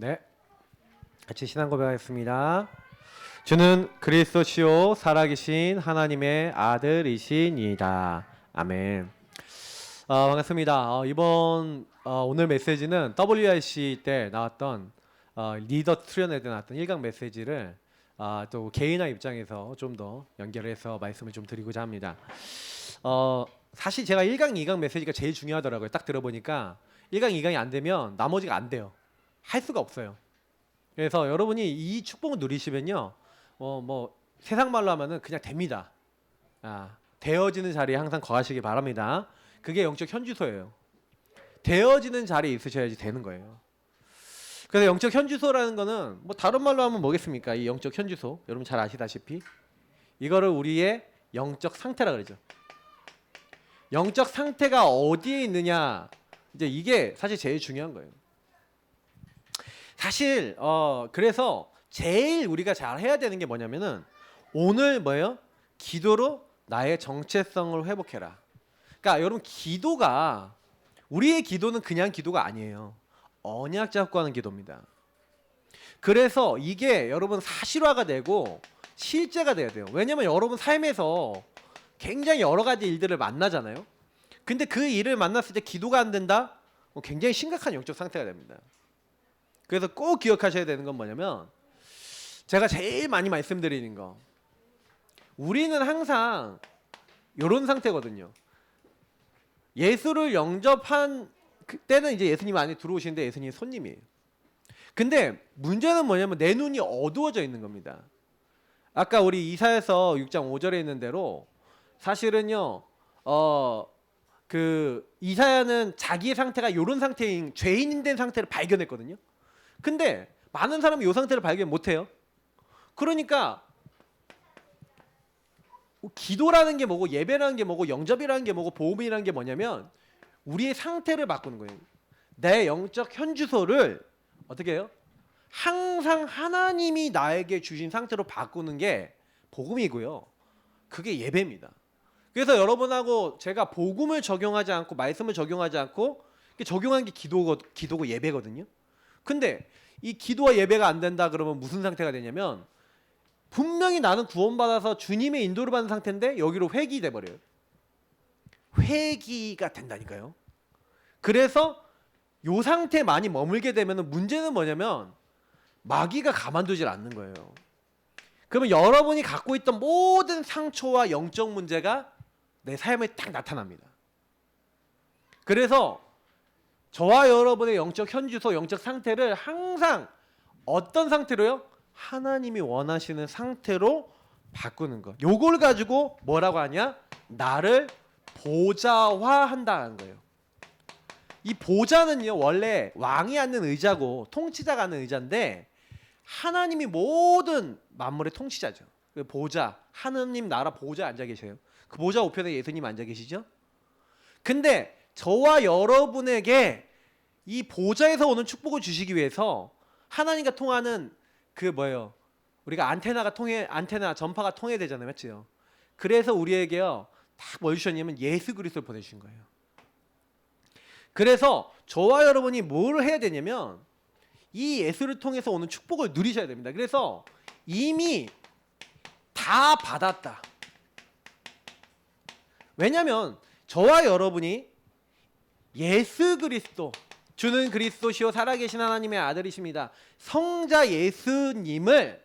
네, 같이 신앙 고백하겠습니다. 주는 그리스도시요 살아계신 하나님의 아들이시니이다. 아멘. 반갑습니다. 오늘 메시지는 WRC 때 나왔던 리더 수련회 때 나왔던 1강 메시지를 또 개인화 입장에서 좀 더 연결해서 말씀을 좀 드리고자 합니다. 사실 제가 1강, 2강 메시지가 제일 중요하더라고요. 딱 들어보니까 1강, 2강이 안 되면 나머지가 안 돼요. 할 수가 없어요. 그래서 여러분이 이 축복을 누리시면요, 세상 말로 하면은 그냥 됩니다. 되어지는 자리에 항상 거하시기 바랍니다. 그게 영적 현주소예요. 되어지는 자리에 있으셔야지 되는 거예요. 그래서 영적 현주소라는 거는 다른 말로 하면 뭐겠습니까? 이 영적 현주소, 여러분 잘 아시다시피 이거를 우리의 영적 상태라 그러죠. 영적 상태가 어디에 있느냐, 이제 이게 사실 제일 중요한 거예요. 사실 그래서 제일 우리가 잘 해야 되는 게 뭐냐면은 오늘 기도로 나의 정체성을 회복해라. 그러니까 여러분, 우리의 기도는 그냥 기도가 아니에요. 언약 잡고 하는 기도입니다. 그래서 이게 여러분 사실화가 되고 실제가 돼야 돼요. 왜냐면 여러분 삶에서 굉장히 여러 가지 일들을 만나잖아요. 근데 그 일을 만났을 때 기도가 안 된다? 굉장히 심각한 영적 상태가 됩니다. 그래서 꼭 기억하셔야 되는 건 뭐냐면, 제가 제일 많이 말씀드리는 거, 우리는 항상 이런 상태거든요. 예수를 영접한 그때는 이제 예수님 안에 들어오시는데 예수님 손님이에요. 근데 문제는 뭐냐면 내 눈이 어두워져 있는 겁니다. 아까 우리 이사야서 6장 5절에 있는 대로 사실은요, 이사야는 자기의 상태가 이런 상태인 죄인인 된 상태를 발견했거든요. 근데 많은 사람이 이 상태를 발견 못해요. 그러니까 기도라는 게 뭐고, 예배라는 게 뭐고, 영접이라는 게 뭐고, 보험이라는 게 뭐냐면 우리의 상태를 바꾸는 거예요. 내 영적 현주소를 어떻게 해요? 항상 하나님이 나에게 주신 상태로 바꾸는 게 복음이고요. 그게 예배입니다. 그래서 여러분하고 제가 복음을 적용하지 않고 말씀을 적용하지 않고 적용한 게 기도고 예배거든요. 근데 이 기도와 예배가 안 된다 그러면 무슨 상태가 되냐면, 분명히 나는 구원받아서 주님의 인도를 받는 상태인데 여기로 회귀돼 버려요. 회귀가 된다니까요. 그래서 요 상태에 많이 머물게 되면 문제는 뭐냐면 마귀가 가만두질 않는 거예요. 그러면 여러분이 갖고 있던 모든 상처와 영적 문제가 내 삶에 딱 나타납니다. 그래서 저와 여러분의 영적 현주소, 영적 상태를 항상 어떤 상태로요? 하나님이 원하시는 상태로 바꾸는 것. 요걸 가지고 뭐라고 하냐? 나를 보좌화한다는 거예요. 이 보좌는요, 원래 왕이 앉는 의자고 통치자가 앉는 의자인데 하나님이 모든 만물의 통치자죠. 그 보좌, 하느님 나라 보좌에 앉아 계셔요. 그 보좌 우편에 예수님 앉아 계시죠? 근데 저와 여러분에게 이 보좌에서 오는 축복을 주시기 위해서 하나님과 통하는 우리가 안테나 전파가 통해되잖아요, 맞죠? 그래서 우리에게요, 딱 뭘 주셨냐면 예수 그리스도를 보내주신 거예요. 그래서 저와 여러분이 뭘 해야 되냐면 이 예수를 통해서 오는 축복을 누리셔야 됩니다. 그래서 이미 다 받았다. 왜냐면 저와 여러분이 예수 그리스도, 주는 그리스도시요 살아계신 하나님의 아들이십니다. 성자 예수님을,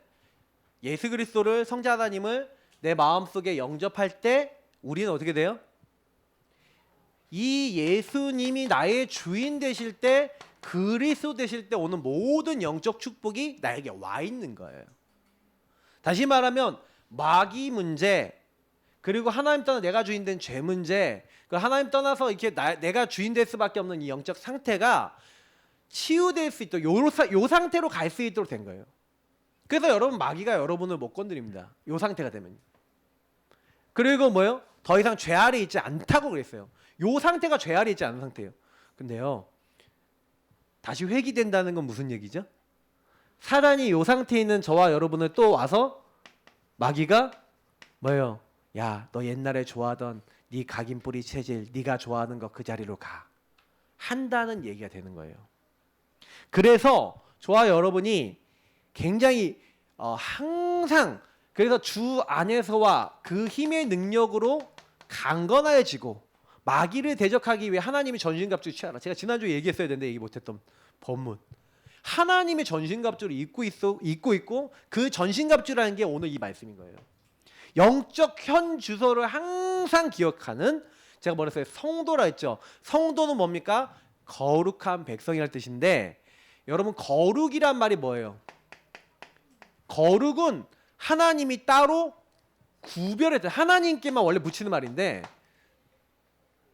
예수 그리스도를, 성자 하나님을 내 마음속에 영접할 때 우리는 어떻게 돼요? 이 예수님이 나의 주인 되실 때, 그리스도 되실 때 오는 모든 영적 축복이 나에게 와 있는 거예요. 다시 말하면 마귀 문제, 그리고 하나님 떠나 내가 주인 된 죄 문제, 그 하나님 떠나서 이렇게 내가 주인 될 수밖에 없는 이 영적 상태가 치유될 수 있도록 요 상태로 갈 수 있도록 된 거예요. 그래서 여러분, 마귀가 여러분을 못 건드립니다. 요 상태가 되면. 그리고 더 이상 죄 아래 있지 않다고 그랬어요. 요 상태가 죄 아래 있지 않은 상태예요. 근데요, 다시 회귀된다는 건 무슨 얘기죠? 사단이 요 상태에 있는 저와 여러분을 또 와서 마귀가 야, 너 옛날에 좋아하던 네 각인뿌리 체질, 네가 좋아하는 거 그 자리로 가. 한다는 얘기가 되는 거예요. 그래서 저와 여러분이 굉장히 항상 그래서 주 안에서와 그 힘의 능력으로 강건하여지고 마귀를 대적하기 위해 하나님이 전신갑주를 취하라. 제가 지난주에 얘기했어야 되는데 얘기 못했던 본문. 하나님의 전신갑주를 입고 있고 그 전신갑주라는 게 오늘 이 말씀인 거예요. 영적 현 주소를 항상 기억하는, 제가 뭐랬어요? 성도라 했죠. 성도는 뭡니까? 거룩한 백성이라는 뜻인데, 여러분 거룩이란 말이 뭐예요? 거룩은 하나님이 따로 구별했다. 하나님께만 원래 붙이는 말인데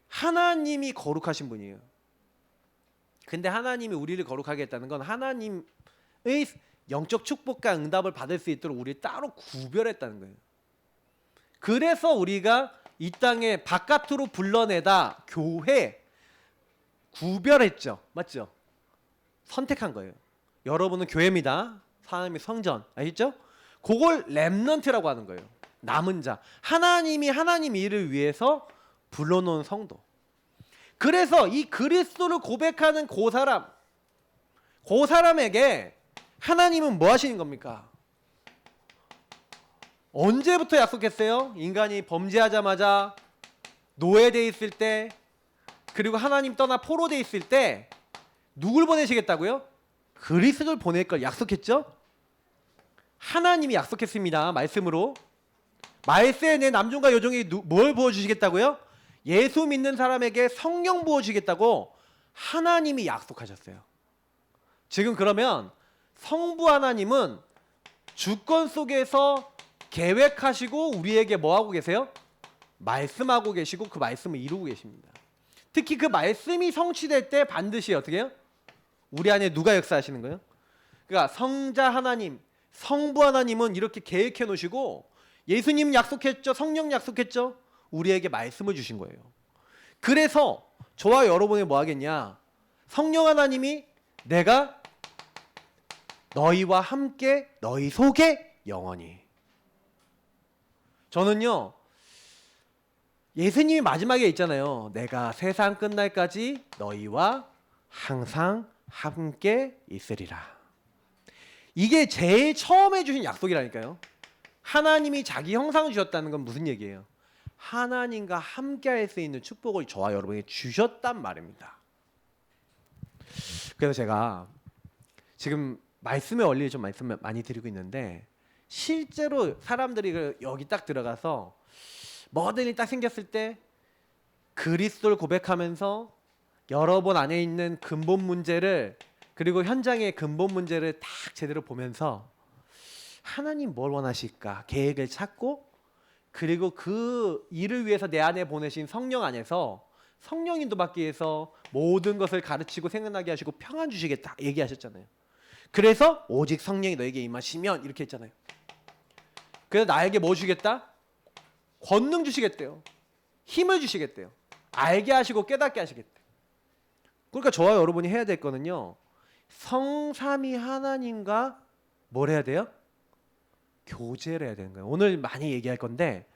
하나님이 거룩하신 분이에요. 근데 하나님이 우리를 거룩하게 했다는 건 하나님의 영적 축복과 응답을 받을 수 있도록 우리를 따로 구별했다는 거예요. 그래서 우리가 이 땅에 바깥으로 불러내다 교회 구별했죠. 맞죠? 선택한 거예요. 여러분은 교회입니다. 하나님의 성전. 아시죠? 그걸 렘넌트라고 하는 거예요. 남은 자. 하나님이 하나님 일을 위해서 불러놓은 성도. 그래서 이 그리스도를 고백하는 그 사람에게 하나님은 뭐 하시는 겁니까? 언제부터 약속했어요? 인간이 범죄하자마자 노예돼 있을 때, 그리고 하나님 떠나 포로돼 있을 때 누굴 보내시겠다고요? 그리스도를 보낼 걸 약속했죠? 하나님이 약속했습니다. 말씀으로. 말세에 내 남종과 여종이 뭘 부어주시겠다고요? 예수 믿는 사람에게 성령 부어주시겠다고 하나님이 약속하셨어요. 지금 그러면 성부 하나님은 주권 속에서 계획하시고 우리에게 뭐 하고 계세요? 말씀하고 계시고 그 말씀을 이루고 계십니다. 특히 그 말씀이 성취될 때 반드시 어떻게 해요? 우리 안에 누가 역사하시는 거예요? 그러니까 성자 하나님, 성부 하나님은 이렇게 계획해 놓으시고, 예수님 약속했죠? 성령 약속했죠? 우리에게 말씀을 주신 거예요. 그래서 저와 여러분이 뭐 하겠냐? 성령 하나님이 내가 너희와 함께 너희 속에 영원히. 저는요, 예수님이 마지막에 있잖아요. 내가 세상 끝날까지 너희와 항상 함께 있으리라. 이게 제일 처음에 주신 약속이라니까요. 하나님이 자기 형상을 주셨다는 건 무슨 얘기예요? 하나님과 함께 할 수 있는 축복을 저와 여러분에게 주셨단 말입니다. 그래서 제가 지금 말씀의 원리를 좀 말씀 많이 드리고 있는데, 실제로 사람들이 여기 딱 들어가서 뭐든 일이 딱 생겼을 때 그리스도를 고백하면서 여러분 안에 있는 근본 문제를, 그리고 현장의 근본 문제를 딱 제대로 보면서 하나님 뭘 원하실까 계획을 찾고, 그리고 그 일을 위해서 내 안에 보내신 성령 안에서 성령 인도받기 위해서 모든 것을 가르치고 생각나게 하시고 평안 주시겠다 얘기하셨잖아요. 그래서 오직 성령이 너에게 임하시면 이렇게 했잖아요. 그래서 나에게 뭐 주시겠다? 권능 주시겠대요. 힘을 주시겠대요. 알게 하시고 깨닫게 하시겠대요. 그러니까 저와 여러분이 해야 될 거는요, 성삼위 하나님과 뭘 해야 돼요? 교제를 해야 되는 거예요. 오늘 많이 얘기할 건데,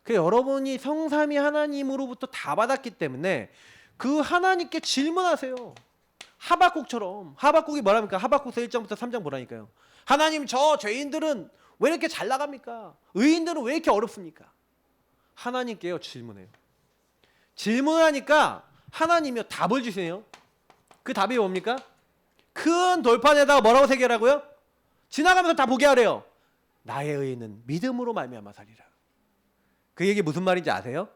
그 여러분이 성삼위 하나님으로부터 다 받았기 때문에 그 하나님께 질문하세요. 하박국처럼. 하박국이 뭐랍니까? 하박국서 1장부터 3장 보라니까요. 하나님, 저 죄인들은 왜 이렇게 잘 나갑니까? 의인들은 왜 이렇게 어렵습니까? 하나님께요 질문해요. 질문하니까 하나님이요 답을 주세요. 그 답이 뭡니까? 큰 돌판에다가 뭐라고 새겨라고요? 지나가면서 다 보게 하래요. 나의 의인은 믿음으로 말미암아 살리라. 그 얘기 무슨 말인지 아세요?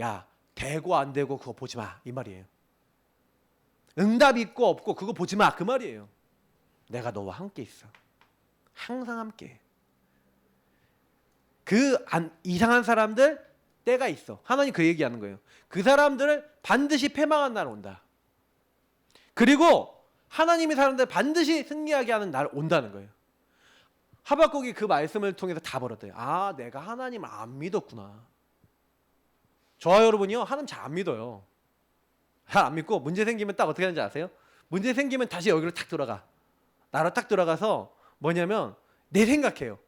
야, 되고 안 되고 그거 보지 마, 이 말이에요. 응답 있고 없고 그거 보지 마, 그 말이에요. 내가 너와 함께 있어. 항상 함께. 이상한 사람들 때가 있어. 하나님 그 얘기하는 거예요. 그 사람들을 반드시 패망한 날 온다. 그리고 하나님의 사람들 반드시 승리하게 하는 날 온다는 거예요. 하박국이 그 말씀을 통해서 다 벌었대요. 아, 내가 하나님을 안 믿었구나. 저와 여러분이요, 하나님 잘 안 믿어요. 잘 안 믿고 문제 생기면 딱 어떻게 하는지 아세요? 문제 생기면 다시 여기로 탁 들어가. 나로 딱 들어가서 뭐냐면 내 생각해요.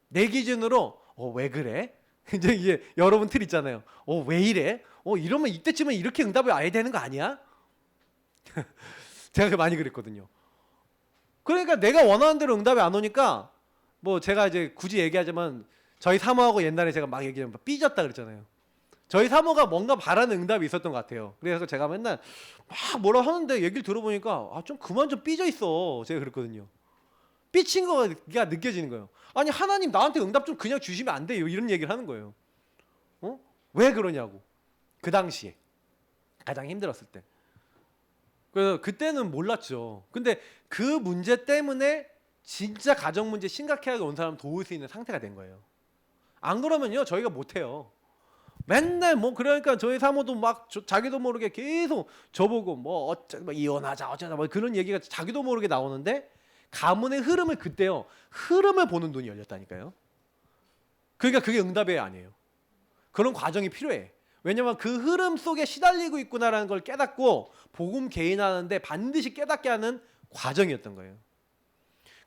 내 기준으로 왜 그래? 이제 이게 여러분 틀 있잖아요. 왜 이래? 이러면 이때쯤은 이렇게 응답을 와야 되는 거 아니야? 제가 많이 그랬거든요. 그러니까 내가 원하는 대로 응답이 안 오니까 뭐 제가 이제 굳이 얘기하자면 저희 사모하고 옛날에 제가 막 얘기하면 삐졌다 그랬잖아요. 저희 사모가 뭔가 바라는 응답이 있었던 것 같아요. 그래서 제가 맨날 막 뭐라 하는데 얘기를 들어보니까 좀 그만 좀 삐져 있어. 제가 그랬거든요. 삐친 거가 느껴지는 거예요. 아니 하나님 나한테 응답 좀 그냥 주시면 안 돼요. 이런 얘기를 하는 거예요. 왜 그러냐고. 그 당시에 가장 힘들었을 때. 그래서 그때는 몰랐죠. 근데 그 문제 때문에 진짜 가정 문제 심각하게 온 사람 도울 수 있는 상태가 된 거예요. 안 그러면요 저희가 못해요. 맨날 뭐 그러니까 저희 사모도 막 자기도 모르게 계속 저보고 뭐 뭐 이혼하자 어쩌자 뭐 그런 얘기가 자기도 모르게 나오는데 가문의 흐름을 그때요 흐름을 보는 눈이 열렸다니까요. 그러니까 그게 응답이 아니에요. 그런 과정이 필요해. 왜냐면 그 흐름 속에 시달리고 있구나라는 걸 깨닫고 복음 개인하는데 반드시 깨닫게 하는 과정이었던 거예요.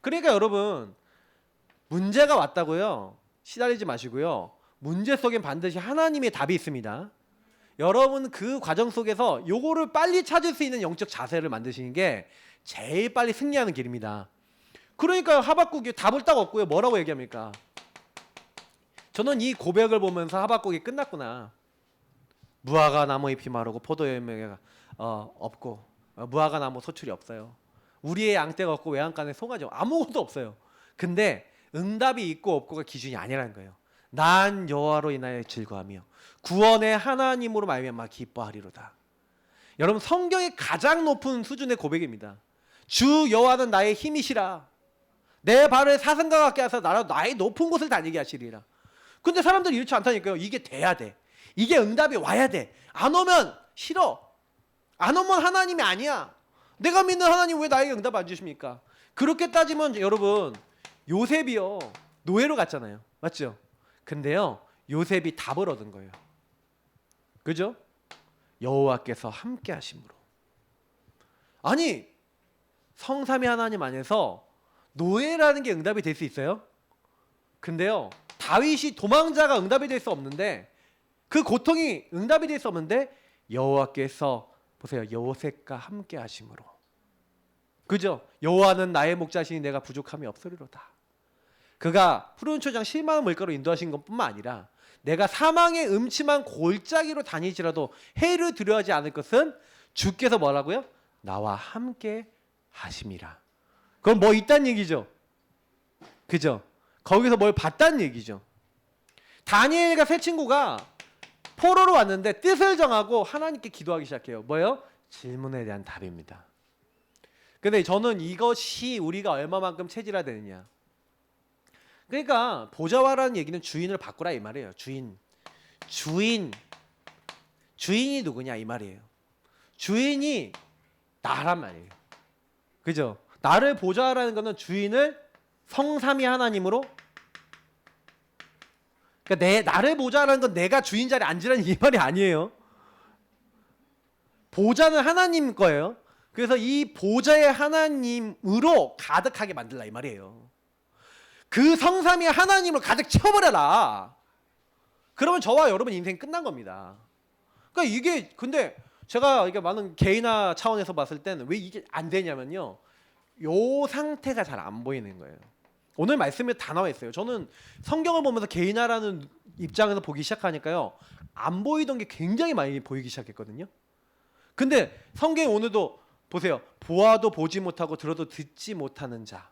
그러니까 여러분 문제가 왔다고요 시달리지 마시고요. 문제 속엔 반드시 하나님의 답이 있습니다. 여러분 그 과정 속에서 요거를 빨리 찾을 수 있는 영적 자세를 만드시는 게 제일 빨리 승리하는 길입니다. 그러니까 하박국이 답을 딱 얻고요. 뭐라고 얘기합니까? 저는 이 고백을 보면서 하박국이 끝났구나. 무화과 나무 잎이 마르고 포도 열매가 없고 무화과 나무 소출이 없어요. 우리의 양떼가 없고 외양간에 송아지 아무것도 없어요. 근데 응답이 있고 없고가 기준이 아니라는 거예요. 난 여호와로 인하여 즐거하며 구원의 하나님으로 말미암아 기뻐하리로다. 여러분 성경의 가장 높은 수준의 고백입니다. 주 여호와는 나의 힘이시라. 내 발을 사슴과 같게 하사 나의 높은 곳을 다니게 하시리라. 근데 사람들이 이렇지 않다니까요. 이게 돼야 돼. 이게 응답이 와야 돼. 안 오면 싫어. 안 오면 하나님이 아니야. 내가 믿는 하나님 왜 나에게 응답 안 주십니까? 그렇게 따지면 여러분 요셉이요 노예로 갔잖아요. 맞죠? 근데요 요셉이 답을 얻은 거예요. 그죠? 여호와께서 함께 하심으로. 아니 성삼위 하나님 안에서 노예라는 게 응답이 될 수 있어요? 근데요 다윗이 도망자가 응답이 될 수 없는데 그 고통이 응답이 될 수 없는데 여호와께서 보세요 요셉과 함께 하심으로. 그죠? 여호와는 나의 목자시니 내가 부족함이 없으리로다. 그가 푸른 초장 실만한 물가로 인도하신 것뿐만 아니라 내가 사망의 음침한 골짜기로 다니지라도 해를 두려워하지 않을 것은 주께서 뭐라고요? 나와 함께 하심이라. 그럼 뭐 있다는 얘기죠? 그죠? 거기서 뭘 봤다는 얘기죠. 다니엘과 세 친구가 포로로 왔는데 뜻을 정하고 하나님께 기도하기 시작해요. 뭐예요? 질문에 대한 답입니다. 근데 저는 이것이 우리가 얼마만큼 체질화되느냐. 그러니까 보좌와라는 얘기는 주인을 바꾸라 이 말이에요. 주인이 누구냐 이 말이에요. 주인이 나란 말이에요. 그죠? 나를 보좌하라는 거는 주인을 성삼위 하나님으로. 그러니까 나를 보좌하라는 건 내가 주인 자리에 앉으라는 이 말이 아니에요. 보좌는 하나님 거예요. 그래서 이 보좌의 하나님으로 가득하게 만들라 이 말이에요. 그 성삼위 하나님을 가득 채워버려라. 그러면 저와 여러분 인생 끝난 겁니다. 그러니까 이게 근데 제가 이게 많은 개인화 차원에서 봤을 때는 왜 이게 안 되냐면요. 요 상태가 잘 안 보이는 거예요. 오늘 말씀에 다 나와 있어요. 저는 성경을 보면서 개인화라는 입장에서 보기 시작하니까요. 안 보이던 게 굉장히 많이 보이기 시작했거든요. 근데 성경이 오늘도 보세요. 보아도 보지 못하고 들어도 듣지 못하는 자.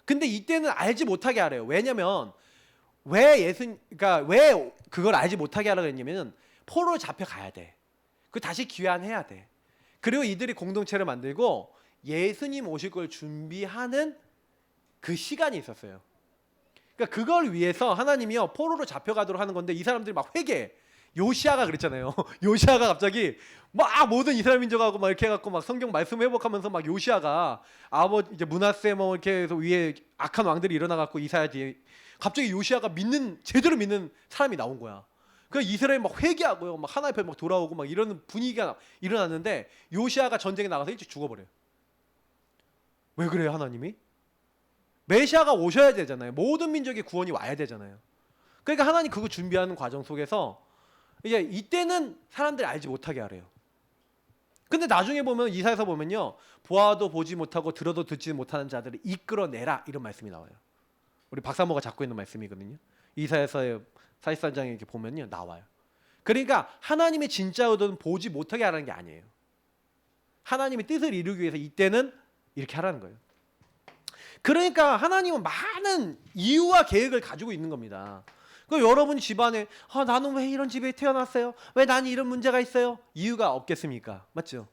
근데 이때는 알지 못하게 하래요. 왜냐면 그러니까 왜 그걸 알지 못하게 하라고 했냐면은 포로로 잡혀가야 돼. 그 다시 귀환해야 돼. 그리고 이들이 공동체를 만들고 예수님 오실 걸 준비하는 그 시간이 있었어요. 그러니까 그걸 위해서 하나님이요 포로로 잡혀가도록 하는 건데 이 사람들이 막 회개해. 요시아가 그랬잖아요. 요시아가 갑자기 막 모든 이스라엘 민족하고 막 이렇게 해갖고 막 성경 말씀 회복하면서 막 요시아가 이제 므낫세 뭐 이렇게 해서 위에 악한 왕들이 일어나갖고 이사야 뒤에 갑자기 요시아가 제대로 믿는 사람이 나온 거야. 그 이스라엘 막 회개하고요, 막 하나님 앞에 막 돌아오고 막 이런 분위기가 일어났는데 요시아가 전쟁에 나가서 일찍 죽어버려요. 왜 그래요, 하나님이? 메시아가 오셔야 되잖아요. 모든 민족의 구원이 와야 되잖아요. 그러니까 하나님 그거 준비하는 과정 속에서 이제 이때는 사람들이 알지 못하게 하래요. 근데 나중에 보면 이사야서 보면요, 보아도 보지 못하고 들어도 듣지 못하는 자들을 이끌어내라 이런 말씀이 나와요. 우리 박사모가 잡고 있는 말씀이거든요. 이사야서의 43장에 이렇게 보면요 나와요. 그러니까 하나님의 진짜 의도는 보지 못하게 하라는 게 아니에요. 하나님의 뜻을 이루기 위해서 이때는 이렇게 하라는 거예요. 그러니까 하나님은 많은 이유와 계획을 가지고 있는 겁니다. 그 여러분 집안에 나는 왜 이런 집에 태어났어요? 왜 나는 이런 문제가 있어요? 이유가 없겠습니까? 맞죠?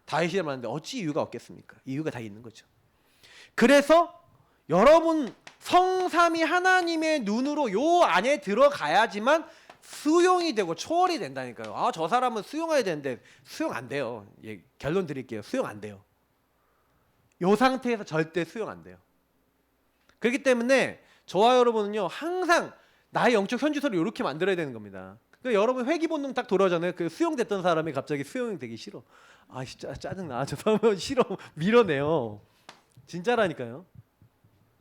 다윗이 말하는데 어찌 이유가 없겠습니까? 이유가 다 있는 거죠. 그래서 여러분 성삼위 하나님의 눈으로 요 안에 들어가야지만 수용이 되고 초월이 된다니까요. 저 사람은 수용해야 되는데 수용 안 돼요. 예, 결론 드릴게요. 수용 안 돼요. 요 상태에서 절대 수용 안 돼요. 그렇기 때문에 저와 여러분은요 항상 나의 영적 현주소를 이렇게 만들어야 되는 겁니다. 그러니까 여러분 회귀 본능 딱 돌아오잖아요. 그 수용됐던 사람이 갑자기 수용이 되기 싫어. 진짜 짜증나. 저 사람 싫어. 밀어내요. 진짜라니까요.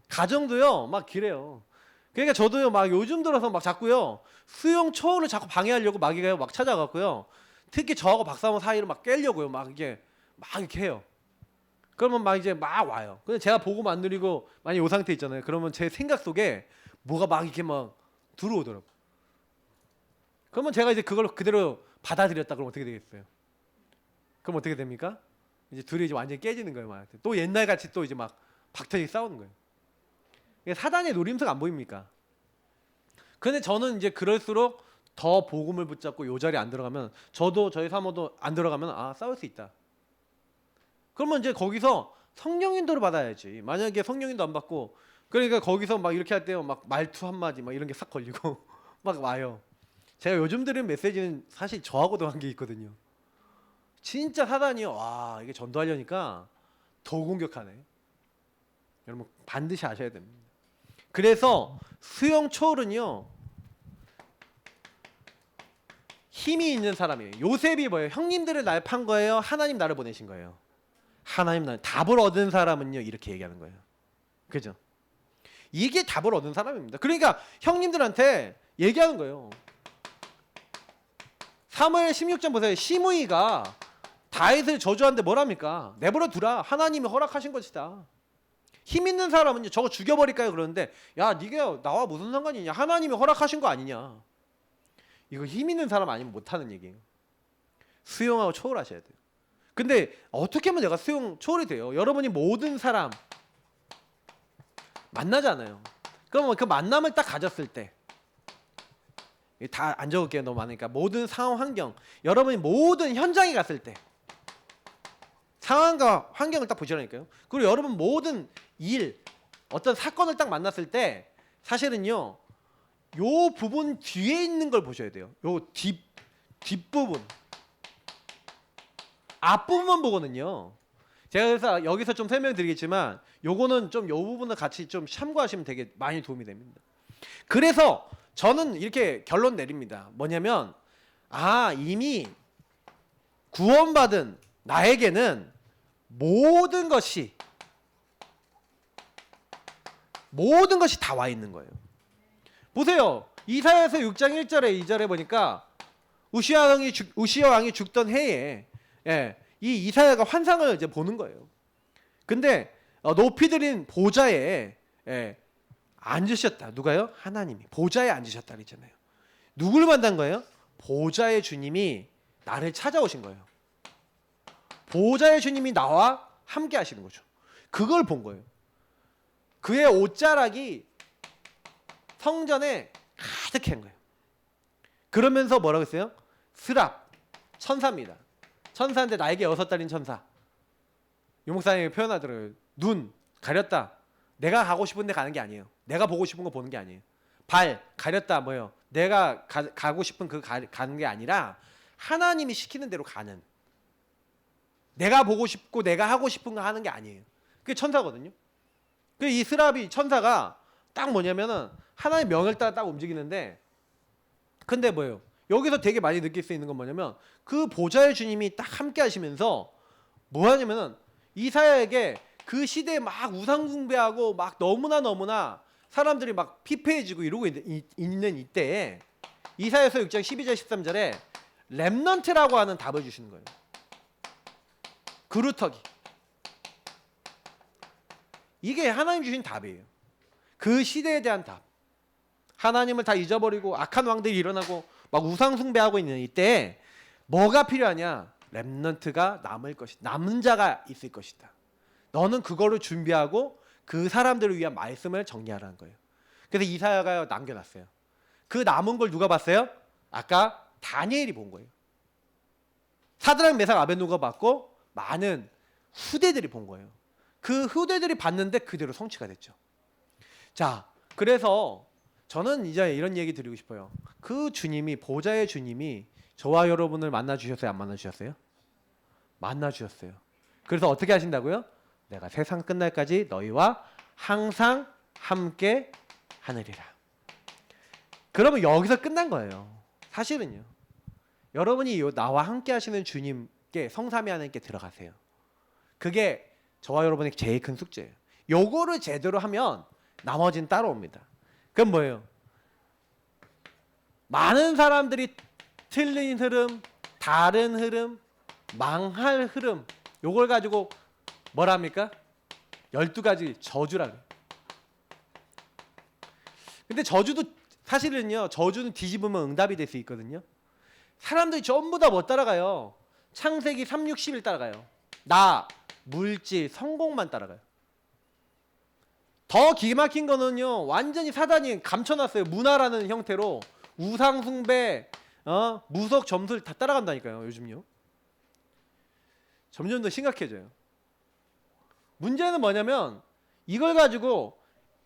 가정도요 막 그래요. 그러니까 저도요 막 요즘 들어서 막 자꾸요 수용 초월을 자꾸 방해하려고 마귀가요 막 찾아갔고요. 특히 저하고 박사모 사이를 막 깨려고요. 막 이렇게 해요. 그러면 막 이제 막 와요. 근데 제가 보고 안 누리고 만약 이 상태 있잖아요. 그러면 제 생각 속에 뭐가 막 이렇게 막 들어오더라고. 그러면 제가 이제 그걸 그대로 받아들였다. 그럼 어떻게 되겠어요? 그럼 어떻게 됩니까? 이제 둘이 이제 완전히 깨지는 거예요. 막. 또 옛날 같이 또 이제 막 박터지게 싸우는 거예요. 사단의 노림수가 안 보입니까? 근데 저는 이제 그럴수록 더 복음을 붙잡고 요 자리에 안 들어가면 저도 저희 사모도 안 들어가면 싸울 수 있다. 그러면 이제 거기서 성령 인도를 받아야지. 만약에 성령 인도 안 받고 그러니까 거기서 막 이렇게 할 때요 막 말투 한마디 막 이런 게 싹 걸리고 막 와요. 제가 요즘 들은 메시지는 사실 저하고도 한 게 있거든요. 진짜 사단이요. 와 이게 전도하려니까 더 공격하네. 여러분 반드시 아셔야 됩니다. 그래서 수용 초월은요 힘이 있는 사람이에요. 요셉이 뭐예요? 형님들을 날 판 거예요? 하나님 나를 보내신 거예요? 하나님 나를 답을 얻은 사람은요 이렇게 얘기하는 거예요. 그죠? 이게 답을 얻은 사람입니다. 그러니까 형님들한테 얘기하는 거예요. 사무엘 16장 보세요. 시므이가 다윗을 저주하는데 뭐랍니까? 내버려 두라. 하나님이 허락하신 것이다. 힘 있는 사람은요 저거 죽여버릴까요? 그러는데 야 네가 나와 무슨 상관이냐? 하나님이 허락하신 거 아니냐? 이거 힘 있는 사람 아니면 못하는 얘기예요. 수용하고 초월하셔야 돼요. 근데 어떻게 하면 내가 수용 초월이 돼요? 여러분이 모든 사람 만나잖아요. 그러면 그 만남을 딱 가졌을 때 다 안 적을게요. 너무 많으니까. 모든 상황 환경 여러분이 모든 현장에 갔을 때 상황과 환경을 딱 보시라니까요. 그리고 여러분 모든 일 어떤 사건을 딱 만났을 때 사실은요 요 부분 뒤에 있는 걸 보셔야 돼요. 요 뒷부분 앞부분만 보거든요. 제가 그래서 여기서 좀 설명드리겠지만 요거는 좀 요 부분을 같이 좀 참고하시면 되게 많이 도움이 됩니다. 그래서 저는 이렇게 결론 내립니다. 뭐냐면 이미 구원받은 나에게는 모든 것이 다 와 있는 거예요. 보세요. 이사야서 6장 1절에 2절에 보니까 우시야 왕이 죽던 해에 이 이사야가 환상을 이제 보는 거예요. 근데 높이 들인 보좌에 앉으셨다. 누가요? 하나님이 보좌에 앉으셨다 그랬잖아요. 누굴 만난 거예요? 보좌의 주님이 나를 찾아오신 거예요. 보좌의 주님이 나와 함께 하시는 거죠. 그걸 본 거예요. 그의 옷자락이 성전에 가득한 거예요. 그러면서 뭐라고 했어요? 스랍, 천사입니다. 천사인데 나에게 6달인 천사. 유목사님이 표현하더라고요. 눈 가렸다. 내가 가고 싶은 데 가는 게 아니에요. 내가 보고 싶은 거 보는 게 아니에요. 발 가렸다. 뭐예요? 내가 가고 싶은 가는 게 아니라 하나님이 시키는 대로 가는. 내가 보고 싶고 내가 하고 싶은 거 하는 게 아니에요. 그게 천사거든요. 그 이 스랍이 천사가 딱 뭐냐면은 하나님의 명을 따라 딱 움직이는데 근데 뭐예요? 여기서 되게 많이 느낄 수 있는 건 뭐냐면 그 보좌의 주님이 딱 함께 하시면서 뭐 하냐면은 이사야에게 그 시대에 막 우상 숭배하고 막 너무나 사람들이 막 피폐해지고 이러고 있는 이때에 이사야서 6장 12절 13절에 렘넌트라고 하는 답을 주시는 거예요. 그루터기. 이게 하나님 주신 답이에요. 그 시대에 대한 답. 하나님을 다 잊어버리고 악한 왕들이 일어나고 막 우상 숭배하고 있는 이때 뭐가 필요하냐? 렘넌트가 남을 것이다. 남은 자가 있을 것이다. 너는 그거를 준비하고 그 사람들을 위한 말씀을 정리하라는 거예요. 그래서 이사야가 남겨놨어요. 그 남은 걸 누가 봤어요? 아까 다니엘이 본 거예요. 사드락 메삭 아벳노가 봤고 많은 후대들이 본 거예요. 그 후대들이 봤는데 그대로 성취가 됐죠. 자, 그래서 저는 이제 이런 얘기 드리고 싶어요. 그 주님이, 보좌의 주님이 저와 여러분을 만나 주셨어요? 안 만나 주셨어요? 만나 주셨어요. 그래서 어떻게 하신다고요? 내가 세상 끝날까지 너희와 항상 함께 하느리라. 그러면 여기서 끝난 거예요. 사실은요. 여러분이 나와 함께 하시는 주님께, 성삼위 하나님께 들어가세요. 그게 저와 여러분의 제일 큰 숙제예요. 요거를 제대로 하면 나머지는 따라옵니다. 그럼 뭐예요? 많은 사람들이 틀린 흐름, 다른 흐름, 망할 흐름, 요걸 가지고 뭐라 합니까? 12가지 저주라고. 근데 저주도 사실은요, 저주는 뒤집으면 응답이 될 수 있거든요. 사람들이 전부 다 뭐 따라가요? 창세기 3, 60일 따라가요. 나, 물질, 성공만 따라가요. 더 기가 막힌 거는요, 완전히 사단이 감춰놨어요. 문화라는 형태로 우상 숭배, 무속 점수를 다 따라간다니까요. 요즘요. 점점 더 심각해져요. 문제는 뭐냐면 이걸 가지고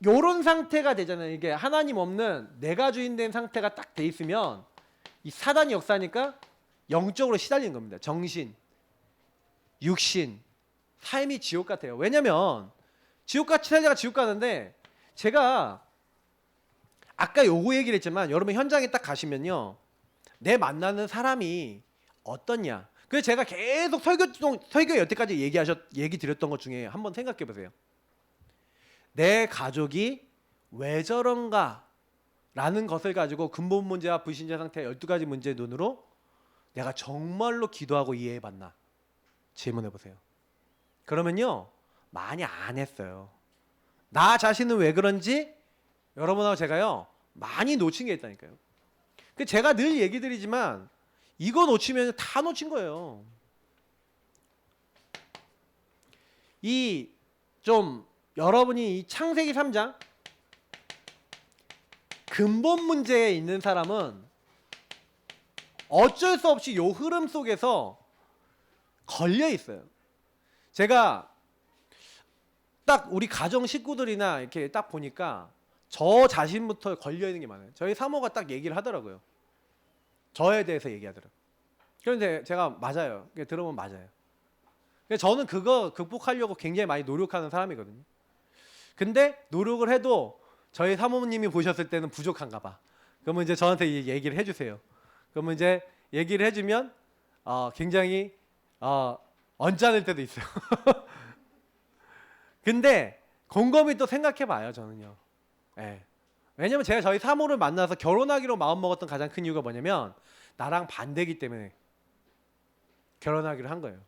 요런 상태가 되잖아요. 이게 하나님 없는 내가 주인 된 상태가 딱 돼 있으면 이 사단이 역사니까 영적으로 시달리는 겁니다. 정신, 육신, 삶이 지옥 같아요. 왜냐면 지옥같이 살다가 지옥 가는데, 제가 아까 요거 얘기를 했지만 여러분 현장에 딱 가시면요, 내 만나는 사람이 어떻냐. 그래서 제가 계속 설교 여태까지 얘기 드렸던 것 중에 한번 생각해 보세요. 내 가족이 왜 저런가 라는 것을 가지고 근본 문제와 불신자 상태 12가지 문제의 눈으로 내가 정말로 기도하고 이해해 봤나 질문해 보세요. 그러면요, 많이 안 했어요. 나 자신은 왜 그런지 여러분하고 제가요 많이 놓친 게 있다니까요. 제가 늘 얘기 드리지만 이거 놓치면 다 놓친 거예요. 이 좀 여러분이 이 창세기 3장 근본 문제에 있는 사람은 어쩔 수 없이 요 흐름 속에서 걸려 있어요. 제가 딱 우리 가정 식구들이나 이렇게 딱 보니까 저 자신부터 걸려 있는 게 많아요. 저희 사모가 딱 얘기를 하더라고요. 저에 대해서 얘기하더라고요. 그런데 제가 맞아요. 들어보면 맞아요. 저는 그거 극복하려고 굉장히 많이 노력하는 사람이거든요. 근데 노력을 해도 저희 사모님이 보셨을 때는 부족한가 봐. 그러면 이제 저한테 얘기를 해주세요. 그러면 이제 얘기를 해주면 굉장히 언짢을 때도 있어요. 근데 곰곰이 또 생각해봐요, 저는요. 예. 왜냐면 제가 저희 사모를 만나서 결혼하기로 마음먹었던 가장 큰 이유가 뭐냐면 나랑 반대기 때문에 결혼하기로 한 거예요.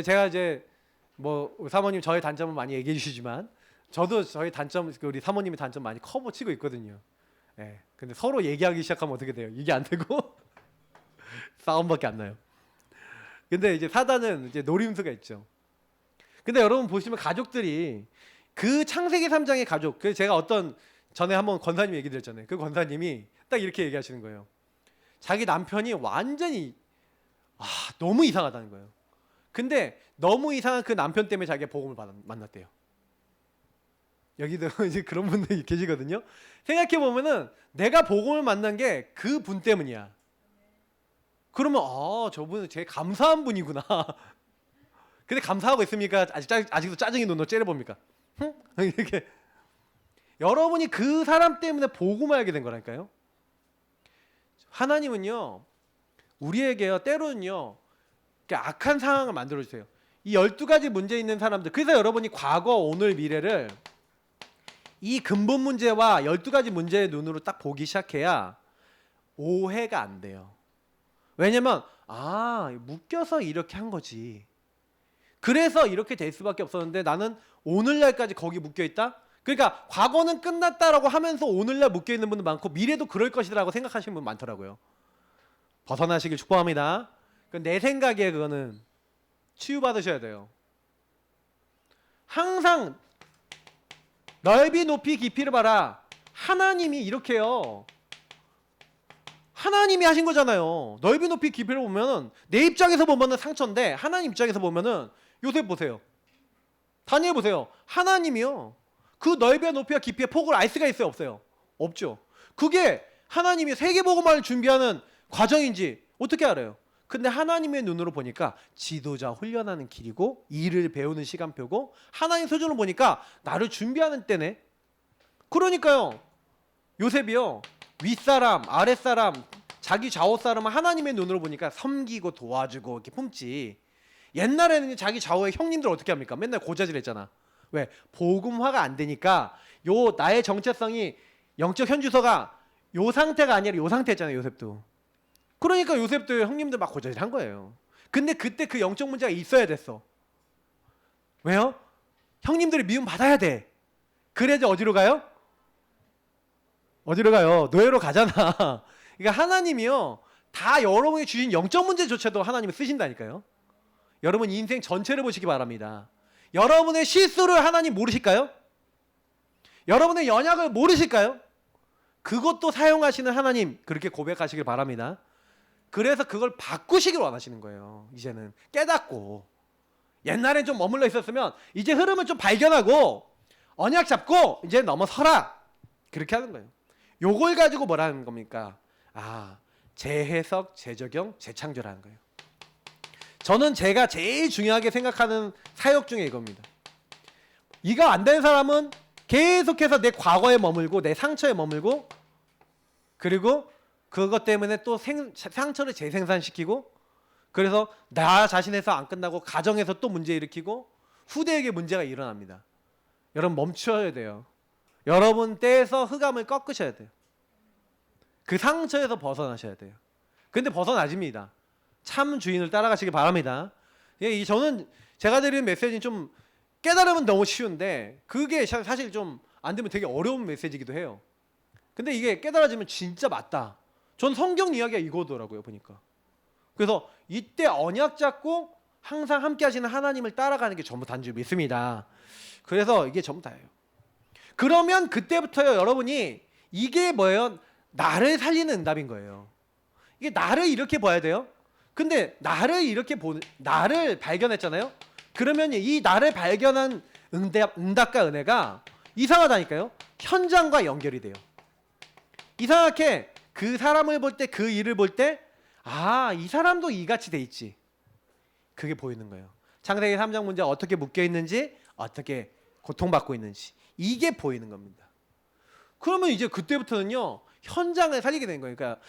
제가 이제 뭐 사모님 저희 단점은 많이 얘기해 주시지만 저도 저희 단점, 우리 사모님의 단점 많이 커버 치고 있거든요. 예. 근데 서로 얘기하기 시작하면 어떻게 돼요? 이게 안 되고 싸움밖에 안 나요. 근데 이제 사단은 이제 노림수가 있죠. 근데 여러분 보시면 가족들이 그 창세기 3장의 가족, 그 제가 어떤 전에 한번 권사님 얘기 드렸잖아요. 그 권사님이 딱 이렇게 얘기하시는 거예요. 자기 남편이 완전히 너무 이상하다는 거예요. 근데 너무 이상한 그 남편 때문에 자기가 복음을 만났대요. 여기도 이제 그런 분들이 계시거든요. 생각해 보면은 내가 복음을 만난 게 그 분 때문이야. 그러면 저분은 되게 감사한 분이구나. 근데 감사하고 있습니까? 아직도 짜증이 눈으로 째려봅니까? 이렇게 여러분이 그 사람 때문에 복음을 알게 된 거라니까요. 하나님은요, 우리에게요, 때로는요, 악한 상황을 만들어주세요. 이 12가지 문제 있는 사람들, 그래서 여러분이 과거, 오늘, 미래를 이 근본 문제와 12가지 문제의 눈으로 딱 보기 시작해야 오해가 안 돼요. 왜냐면 묶여서 이렇게 한 거지. 그래서 이렇게 될 수밖에 없었는데 나는 오늘날까지 거기 묶여있다? 그러니까 과거는 끝났다라고 하면서 오늘날 묶여있는 분도 많고 미래도 그럴 것이라고 생각하시는 분 많더라고요. 벗어나시길 축복합니다. 내 생각에 그거는 치유받으셔야 돼요. 항상 넓이 높이 깊이를 봐라. 하나님이 이렇게요. 하나님이 하신 거잖아요. 넓이 높이 깊이를 보면은 내 입장에서 보면은 상처인데 하나님 입장에서 보면은 요셉 보세요. 다니엘 보세요. 하나님이요. 그 넓이와 높이와 깊이의 폭을 알 수가 있어요, 없어요? 없죠. 그게 하나님이 세계복음화를 준비하는 과정인지 어떻게 알아요? 근데 하나님의 눈으로 보니까 지도자 훈련하는 길이고 일을 배우는 시간표고 하나님 소중을 보니까 나를 준비하는 때네. 그러니까요. 요셉이요. 윗사람, 아랫사람, 자기 좌우 사람은 하나님의 눈으로 보니까 섬기고 도와주고 이렇게 품지. 옛날에는 자기 좌우의 형님들 어떻게 합니까? 맨날 고자질했잖아. 왜? 복음화가 안 되니까 요 나의 정체성이 영적 현주소가 요 상태가 아니라 요 상태였잖아요. 요셉도. 그러니까 요셉도 형님들 막 고자질한 거예요. 근데 그때 그 영적 문제가 있어야 됐어. 왜요? 형님들이 미움 받아야 돼. 그래야지 어디로 가요? 어디로 가요? 노예로 가잖아. 그러니까 하나님이요. 다 여러분이 주신 영적 문제조차도 하나님이 쓰신다니까요. 여러분 인생 전체를 보시기 바랍니다. 여러분의 실수를 하나님 모르실까요? 여러분의 연약을 모르실까요? 그것도 사용하시는 하나님 그렇게 고백하시길 바랍니다. 그래서 그걸 바꾸시길 원하시는 거예요. 이제는 깨닫고 옛날엔 좀 머물러 있었으면 이제 흐름을 좀 발견하고 언약 잡고 이제 넘어서라 그렇게 하는 거예요. 요걸 가지고 뭐라는 겁니까? 재해석, 재적용, 재창조라는 거예요. 저는 제가 제일 중요하게 생각하는 사역 중에 이겁니다. 이거 안 되는 사람은 계속해서 내 과거에 머물고 내 상처에 머물고 그리고 그것 때문에 또 상처를 재생산시키고 그래서 나 자신에서 안 끝나고 가정에서 또 문제 일으키고 후대에게 문제가 일어납니다. 여러분 멈춰야 돼요. 여러분 때에서 흑암을 꺾으셔야 돼요. 그 상처에서 벗어나셔야 돼요. 근데 벗어나집니다. 참 주인을 따라가시기 바랍니다. 저는 제가 드리는 메시지는 좀 깨달으면 너무 쉬운데 그게 사실 좀 안 되면 되게 어려운 메시지이기도 해요. 근데 이게 깨달아지면 진짜 맞다. 전 성경 이야기가 이거더라고요 보니까. 그래서 이때 언약 잡고 항상 함께 하시는 하나님을 따라가는 게 전부 단지 믿습니다. 그래서 이게 전부 다예요. 그러면 그때부터요 여러분이 이게 뭐예요? 나를 살리는 응답인 거예요. 이게 나를 이렇게 봐야 돼요. 근데 나를 발견했잖아요. 그러면 이 나를 발견한 응답과 은혜가 이상하다니까요. 현장과 연결이 돼요. 이상하게 그 사람을 볼 때 그 일을 볼 때 이 사람도 이같이 돼 있지. 그게 보이는 거예요. 창세기 3장 문제가 어떻게 묶여 있는지 어떻게 고통받고 있는지 이게 보이는 겁니다. 그러면 이제 그때부터는요 현장을 살리게 된 거예요. 그러니까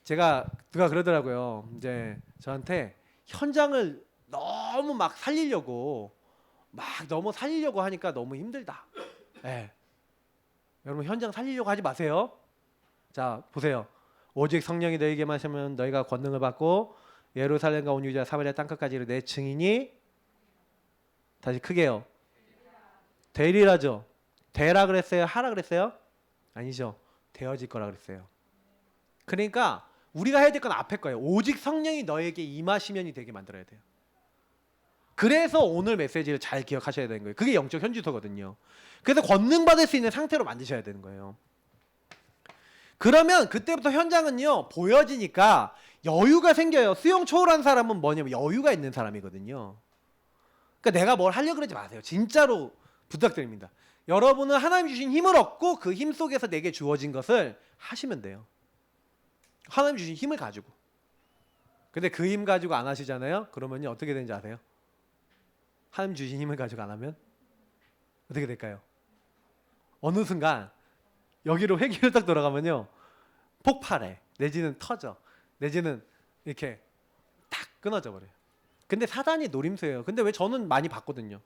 제가 누가 그러더라고요. 이제 저한테 현장을 너무 막 살리려고 하니까 너무 힘들다. 네. 여러분 현장 살리려고 하지 마세요. 자 보세요. 오직 성령이 너희에게만 하시면 너희가 권능을 받고 예루살렘과 온 유대와 사마리아 땅끝까지 내 증인이 다시 크게요. 되리라죠. 되라 그랬어요? 하라 그랬어요? 아니죠. 되어질 거라 그랬어요. 그러니까 우리가 해야 될 건 앞에 거예요. 오직 성령이 너에게 임하시면이 되게 만들어야 돼요. 그래서 오늘 메시지를 잘 기억하셔야 되는 거예요. 그게 영적 현주소거든요. 그래서 권능 받을 수 있는 상태로 만드셔야 되는 거예요. 그러면 그때부터 현장은요 보여지니까 여유가 생겨요. 수용 초월한 사람은 뭐냐면 여유가 있는 사람이거든요. 그러니까 내가 뭘 하려고 그러지 마세요. 진짜로 부탁드립니다. 여러분은 하나님 주신 힘을 얻고 그 힘 속에서 내게 주어진 것을 하시면 돼요. 하나님 주신 힘을 가지고. 근데 그 힘 가지고 안 하시잖아요. 그러면요 어떻게 되는지 아세요? 하나님 주신 힘을 가지고 안 하면 어떻게 될까요? 어느 순간 여기로 회귀를 딱 돌아가면요 폭발해. 내지는 터져. 내지는 이렇게 딱 끊어져 버려요. 근데 사단이 노림수예요. 근데 왜 저는 많이 봤거든요.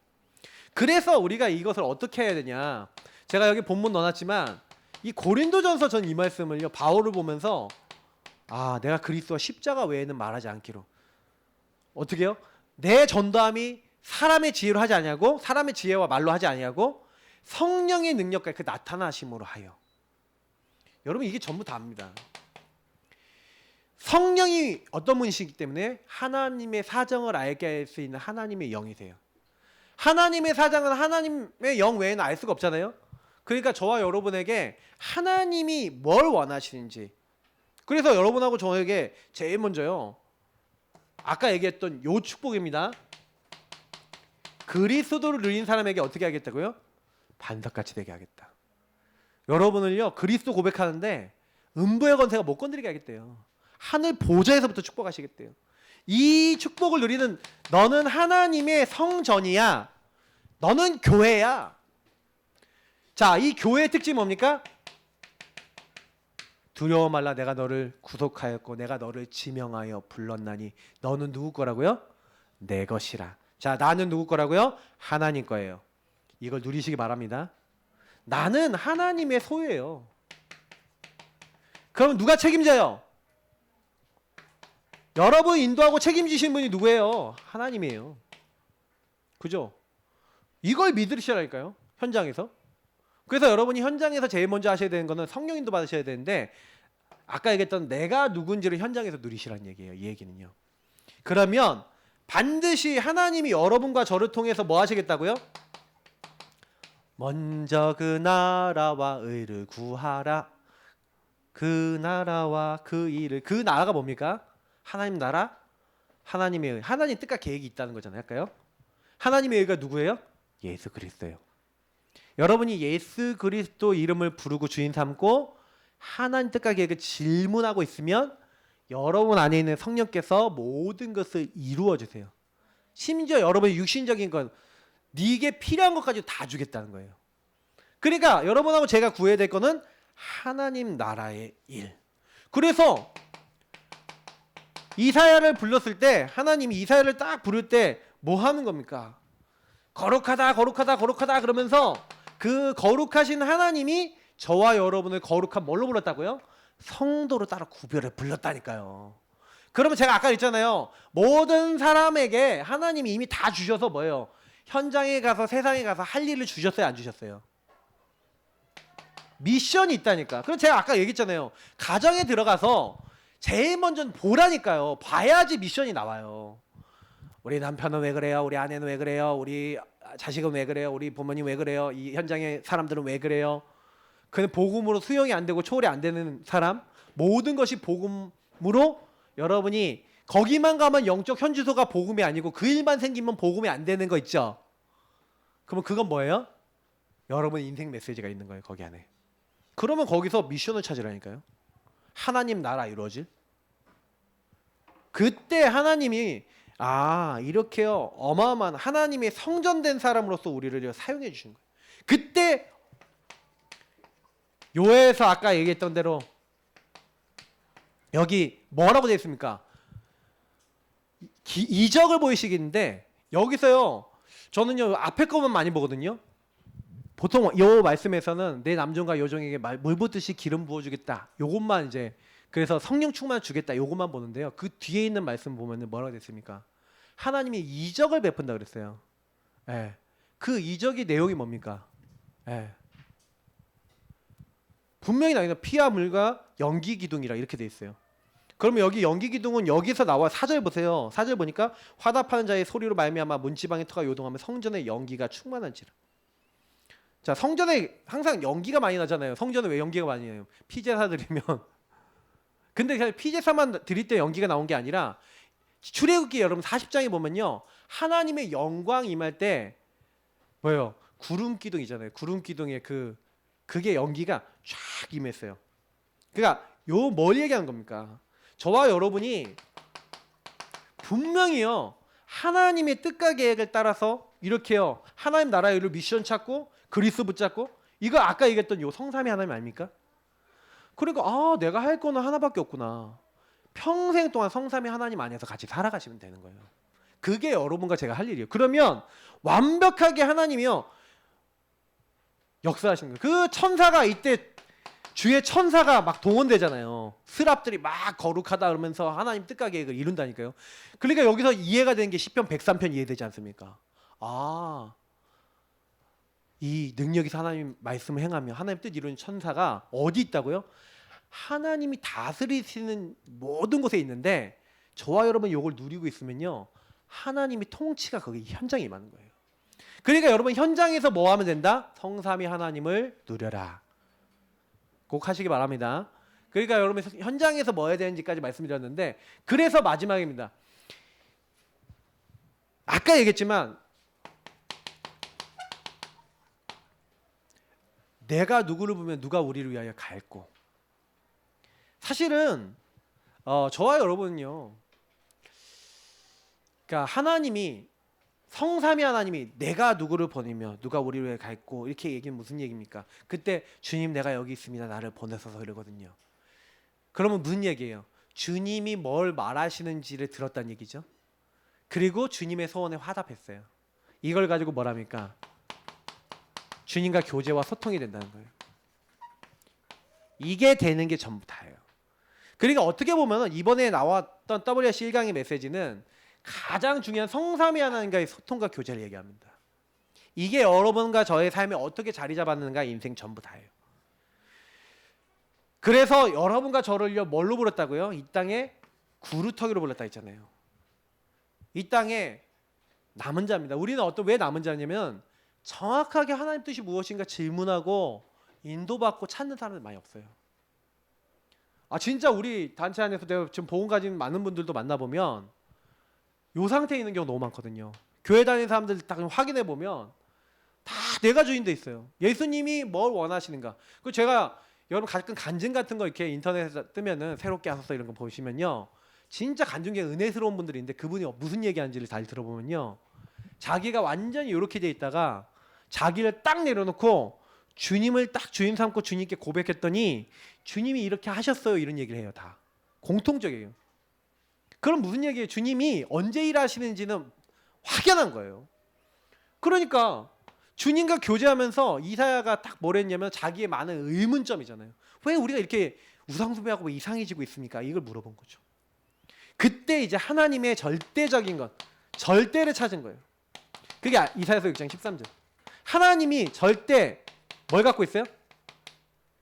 그래서 우리가 이것을 어떻게 해야 되냐. 제가 여기 본문 넣어놨지만 이 고린도전서 전 이 말씀을요 바울을 보면서 내가 그리스도와 십자가 외에는 말하지 않기로. 어떻게 해요? 내 전도함이 사람의 지혜로 하지 아니하고 사람의 지혜와 말로 하지 아니하고 성령의 능력과 그 나타나심으로 하여. 여러분 이게 전부 다입니다. 성령이 어떤 분이시기 때문에 하나님의 사정을 알게 할 수 있는 하나님의 영이세요. 하나님의 사정은 하나님의 영 외에는 알 수가 없잖아요. 그러니까 저와 여러분에게 하나님이 뭘 원하시는지, 그래서 여러분하고 저에게 제일 먼저요, 아까 얘기했던 요 축복입니다. 그리스도를 누린 사람에게 어떻게 하겠다고요? 반석같이 되게 하겠다. 여러분을요 그리스도 고백하는데 음부의 권세가 못 건드리게 하겠대요. 하늘 보좌에서부터 축복하시겠대요. 이 축복을 누리는 너는 하나님의 성전이야. 너는 교회야. 자, 이 교회의 특징이 뭡니까? 두려워 말라, 내가 너를 구속하였고 내가 너를 지명하여 불렀나니 너는 누구 거라고요? 내 것이라. 자, 나는 누구 거라고요? 하나님 거예요. 이걸 누리시기 바랍니다. 나는 하나님의 소유예요. 그럼 누가 책임져요? 여러분 인도하고 책임지신 분이 누구예요? 하나님이에요. 그죠? 이걸 믿으시라니까요. 현장에서. 그래서 여러분이 현장에서 제일 먼저 하셔야 되는 거는 성령 인도 받으셔야 되는데, 아까 얘기했던 내가 누군지를 현장에서 누리시라는 얘기예요. 이 얘기는요. 그러면 반드시 하나님이 여러분과 저를 통해서 뭐 하시겠다고요? 먼저 그 나라와 의를 구하라. 그 나라와 그 일을. 그 나라가 뭡니까? 하나님 나라, 하나님의 의. 하나님 뜻과 계획이 있다는 거잖아요. 할까요? 하나님의 의가 누구예요? 예수 그리스도예요. 여러분이 예수 그리스도 이름을 부르고 주인 삼고 하나님 뜻과 계획을 질문하고 있으면 여러분 안에 있는 성령께서 모든 것을 이루어 주세요. 심지어 여러분의 육신적인 건, 네게 필요한 것까지 다 주겠다는 거예요. 그러니까 여러분하고 제가 구해야 될 거는 하나님 나라의 일. 그래서 이사야를 불렀을 때, 하나님이 이사야를 딱 부를 때 뭐 하는 겁니까? 거룩하다 거룩하다 거룩하다 그러면서 그 거룩하신 하나님이 저와 여러분을 거룩한 뭘로 불렀다고요? 성도로 따라 구별해 불렀다니까요. 그러면 제가 아까 했잖아요. 모든 사람에게 하나님이 이미 다 주셔서 뭐예요? 현장에 가서 세상에 가서 할 일을 주셨어요? 안 주셨어요? 미션이 있다니까. 그럼 제가 아까 얘기했잖아요. 가정에 들어가서 제일 먼저 보라니까요. 봐야지 미션이 나와요. 우리 남편은 왜 그래요? 우리 아내는 왜 그래요? 우리 자식은 왜 그래요? 우리 부모님 왜 그래요? 이 현장의 사람들은 왜 그래요? 그는 복음으로 수용이 안 되고 초월이 안 되는 사람, 모든 것이 복음으로, 여러분이 거기만 가면 영적 현주소가 복음이 아니고 그 일만 생기면 복음이 안 되는 거 있죠? 그러면 그건 뭐예요? 여러분 인생 메시지가 있는 거예요. 거기 안에. 그러면 거기서 미션을 찾으라니까요. 하나님 나라 이루어질. 그때 하나님이 이렇게요 어마어마한 하나님의 성전된 사람으로서 우리를 사용해 주신 거예요. 그때 요에서 아까 얘기했던 대로 여기 뭐라고 되어 있습니까? 이적을 보이시겠는데, 여기서요 저는요 앞에 거만 많이 보거든요. 보통 요 말씀에서는 내 남종과 여종에게 물 붓듯이 기름 부어주겠다, 요것만 이제, 그래서 성령 충만 주겠다, 요것만 보는데요. 그 뒤에 있는 말씀 보면 뭐라고 됐습니까? 하나님이 이적을 베푼다 그랬어요. 예. 그 이적의 내용이 뭡니까? 예. 분명히 나오는 피와 물과 연기 기둥이라 이렇게 돼 있어요. 그러면 여기 연기 기둥은 여기서 나와. 4절 보세요. 4절 보니까 화답하는 자의 소리로 말미암아 문지방의 터가 요동하며 성전의 연기가 충만한지라. 자, 성전에 항상 연기가 많이 나잖아요. 성전에 왜 연기가 많이 나요? 피제사 드리면. 근데 그냥 피제사만 드릴 때 연기가 나온 게 아니라, 출애굽기 여러분 40장에 보면요, 하나님의 영광 임할 때 뭐예요? 구름 기둥이잖아요. 구름 기둥에 그게 연기가 쫙 임했어요. 그러니까 요 뭘 얘기하는 겁니까? 저와 여러분이 분명히요 하나님의 뜻과 계획을 따라서 이렇게요 하나님 나라의 일을 미션 찾고 그리스도 붙잡고, 이거 아까 얘기했던 요 성삼위 하나님 아닙니까? 그러니까 내가 할 거는 하나밖에 없구나. 평생 동안 성삼위 하나님 안에서 같이 살아가시면 되는 거예요. 그게 여러분과 제가 할 일이에요. 그러면 완벽하게 하나님이요 역사하시는 거예요. 그 천사가 이때 주의 천사가 막 동원되잖아요. 스랍들이 막 거룩하다 그러면서 하나님 뜻과 계획을 이룬다니까요. 그러니까 여기서 이해가 되는 게 시편 103편 이해되지 않습니까? 아, 이 능력이 하나님 말씀을 행하며 하나님 뜻 이루는 천사가 어디 있다고요? 하나님이 다스리시는 모든 곳에 있는데 저와 여러분 이걸 누리고 있으면요, 하나님이 통치가 거기 현장에 임하는 거예요. 그러니까 여러분 현장에서 뭐 하면 된다? 성삼위 하나님을 누려라. 꼭 하시기 바랍니다. 그러니까 여러분 현장에서 뭐 해야 되는지까지 말씀드렸는데, 그래서 마지막입니다. 아까 얘기했지만 내가 누구를 보면 누가 우리를 위하여 갈고, 사실은 저와 여러분은요, 그러니까 하나님이 성삼위 하나님이 내가 누구를 보내며 누가 우리를 위해 갈고 이렇게 얘기는 무슨 얘기입니까? 그때 주님 내가 여기 있습니다 나를 보내소서 이러거든요. 그러면 무슨 얘기예요? 주님이 뭘 말하시는지를 들었다는 얘기죠. 그리고 주님의 소원에 화답했어요. 이걸 가지고 뭐랍니까? 주님과 교제와 소통이 된다는 거예요. 이게 되는 게 전부 다예요. 그러니까 어떻게 보면 이번에 나왔던 WRC 1강의 메시지는 가장 중요한 성삼위 하나님과의 소통과 교제를 얘기합니다. 이게 여러분과 저의 삶에 어떻게 자리 잡았는가 인생 전부 다예요. 그래서 여러분과 저를요 뭘로 불렀다고요? 이 땅에 구루터기로 불렀다 했잖아요. 이 땅에 남은 자입니다. 우리는 왜 남은 자냐면 정확하게 하나님 뜻이 무엇인가 질문하고 인도받고 찾는 사람들 많이 없어요. 진짜 우리 단체 안에서 내가 지금 복음 가진 많은 분들도 만나보면 요 상태에 있는 경우 너무 많거든요. 교회 다니는 사람들 딱 확인해 보면 다 내가 주인돼 있어요. 예수님이 뭘 원하시는가. 그 제가 여러분 가끔 간증 같은 거 이렇게 인터넷에 뜨면은 새롭게 하소서 이런 거 보시면요, 진짜 간증에 은혜스러운 분들이 있는데 그분이 무슨 얘기하는지를 잘 들어보면요, 자기가 완전히 이렇게 돼 있다가 자기를 딱 내려놓고 주님을 딱 주인 삼고 주님께 고백했더니 주님이 이렇게 하셨어요 이런 얘기를 해요. 다 공통적이에요. 그럼 무슨 얘기예요? 주님이 언제 일하시는지는 확연한 거예요. 그러니까 주님과 교제하면서 이사야가 딱 뭘 했냐면 자기의 많은 의문점이잖아요. 왜 우리가 이렇게 우상숭배하고 왜 이상해지고 있습니까? 이걸 물어본 거죠. 그때 이제 하나님의 절대적인 것, 절대를 찾은 거예요. 그게 이사야서 6장 13절. 하나님이 절대 뭘 갖고 있어요?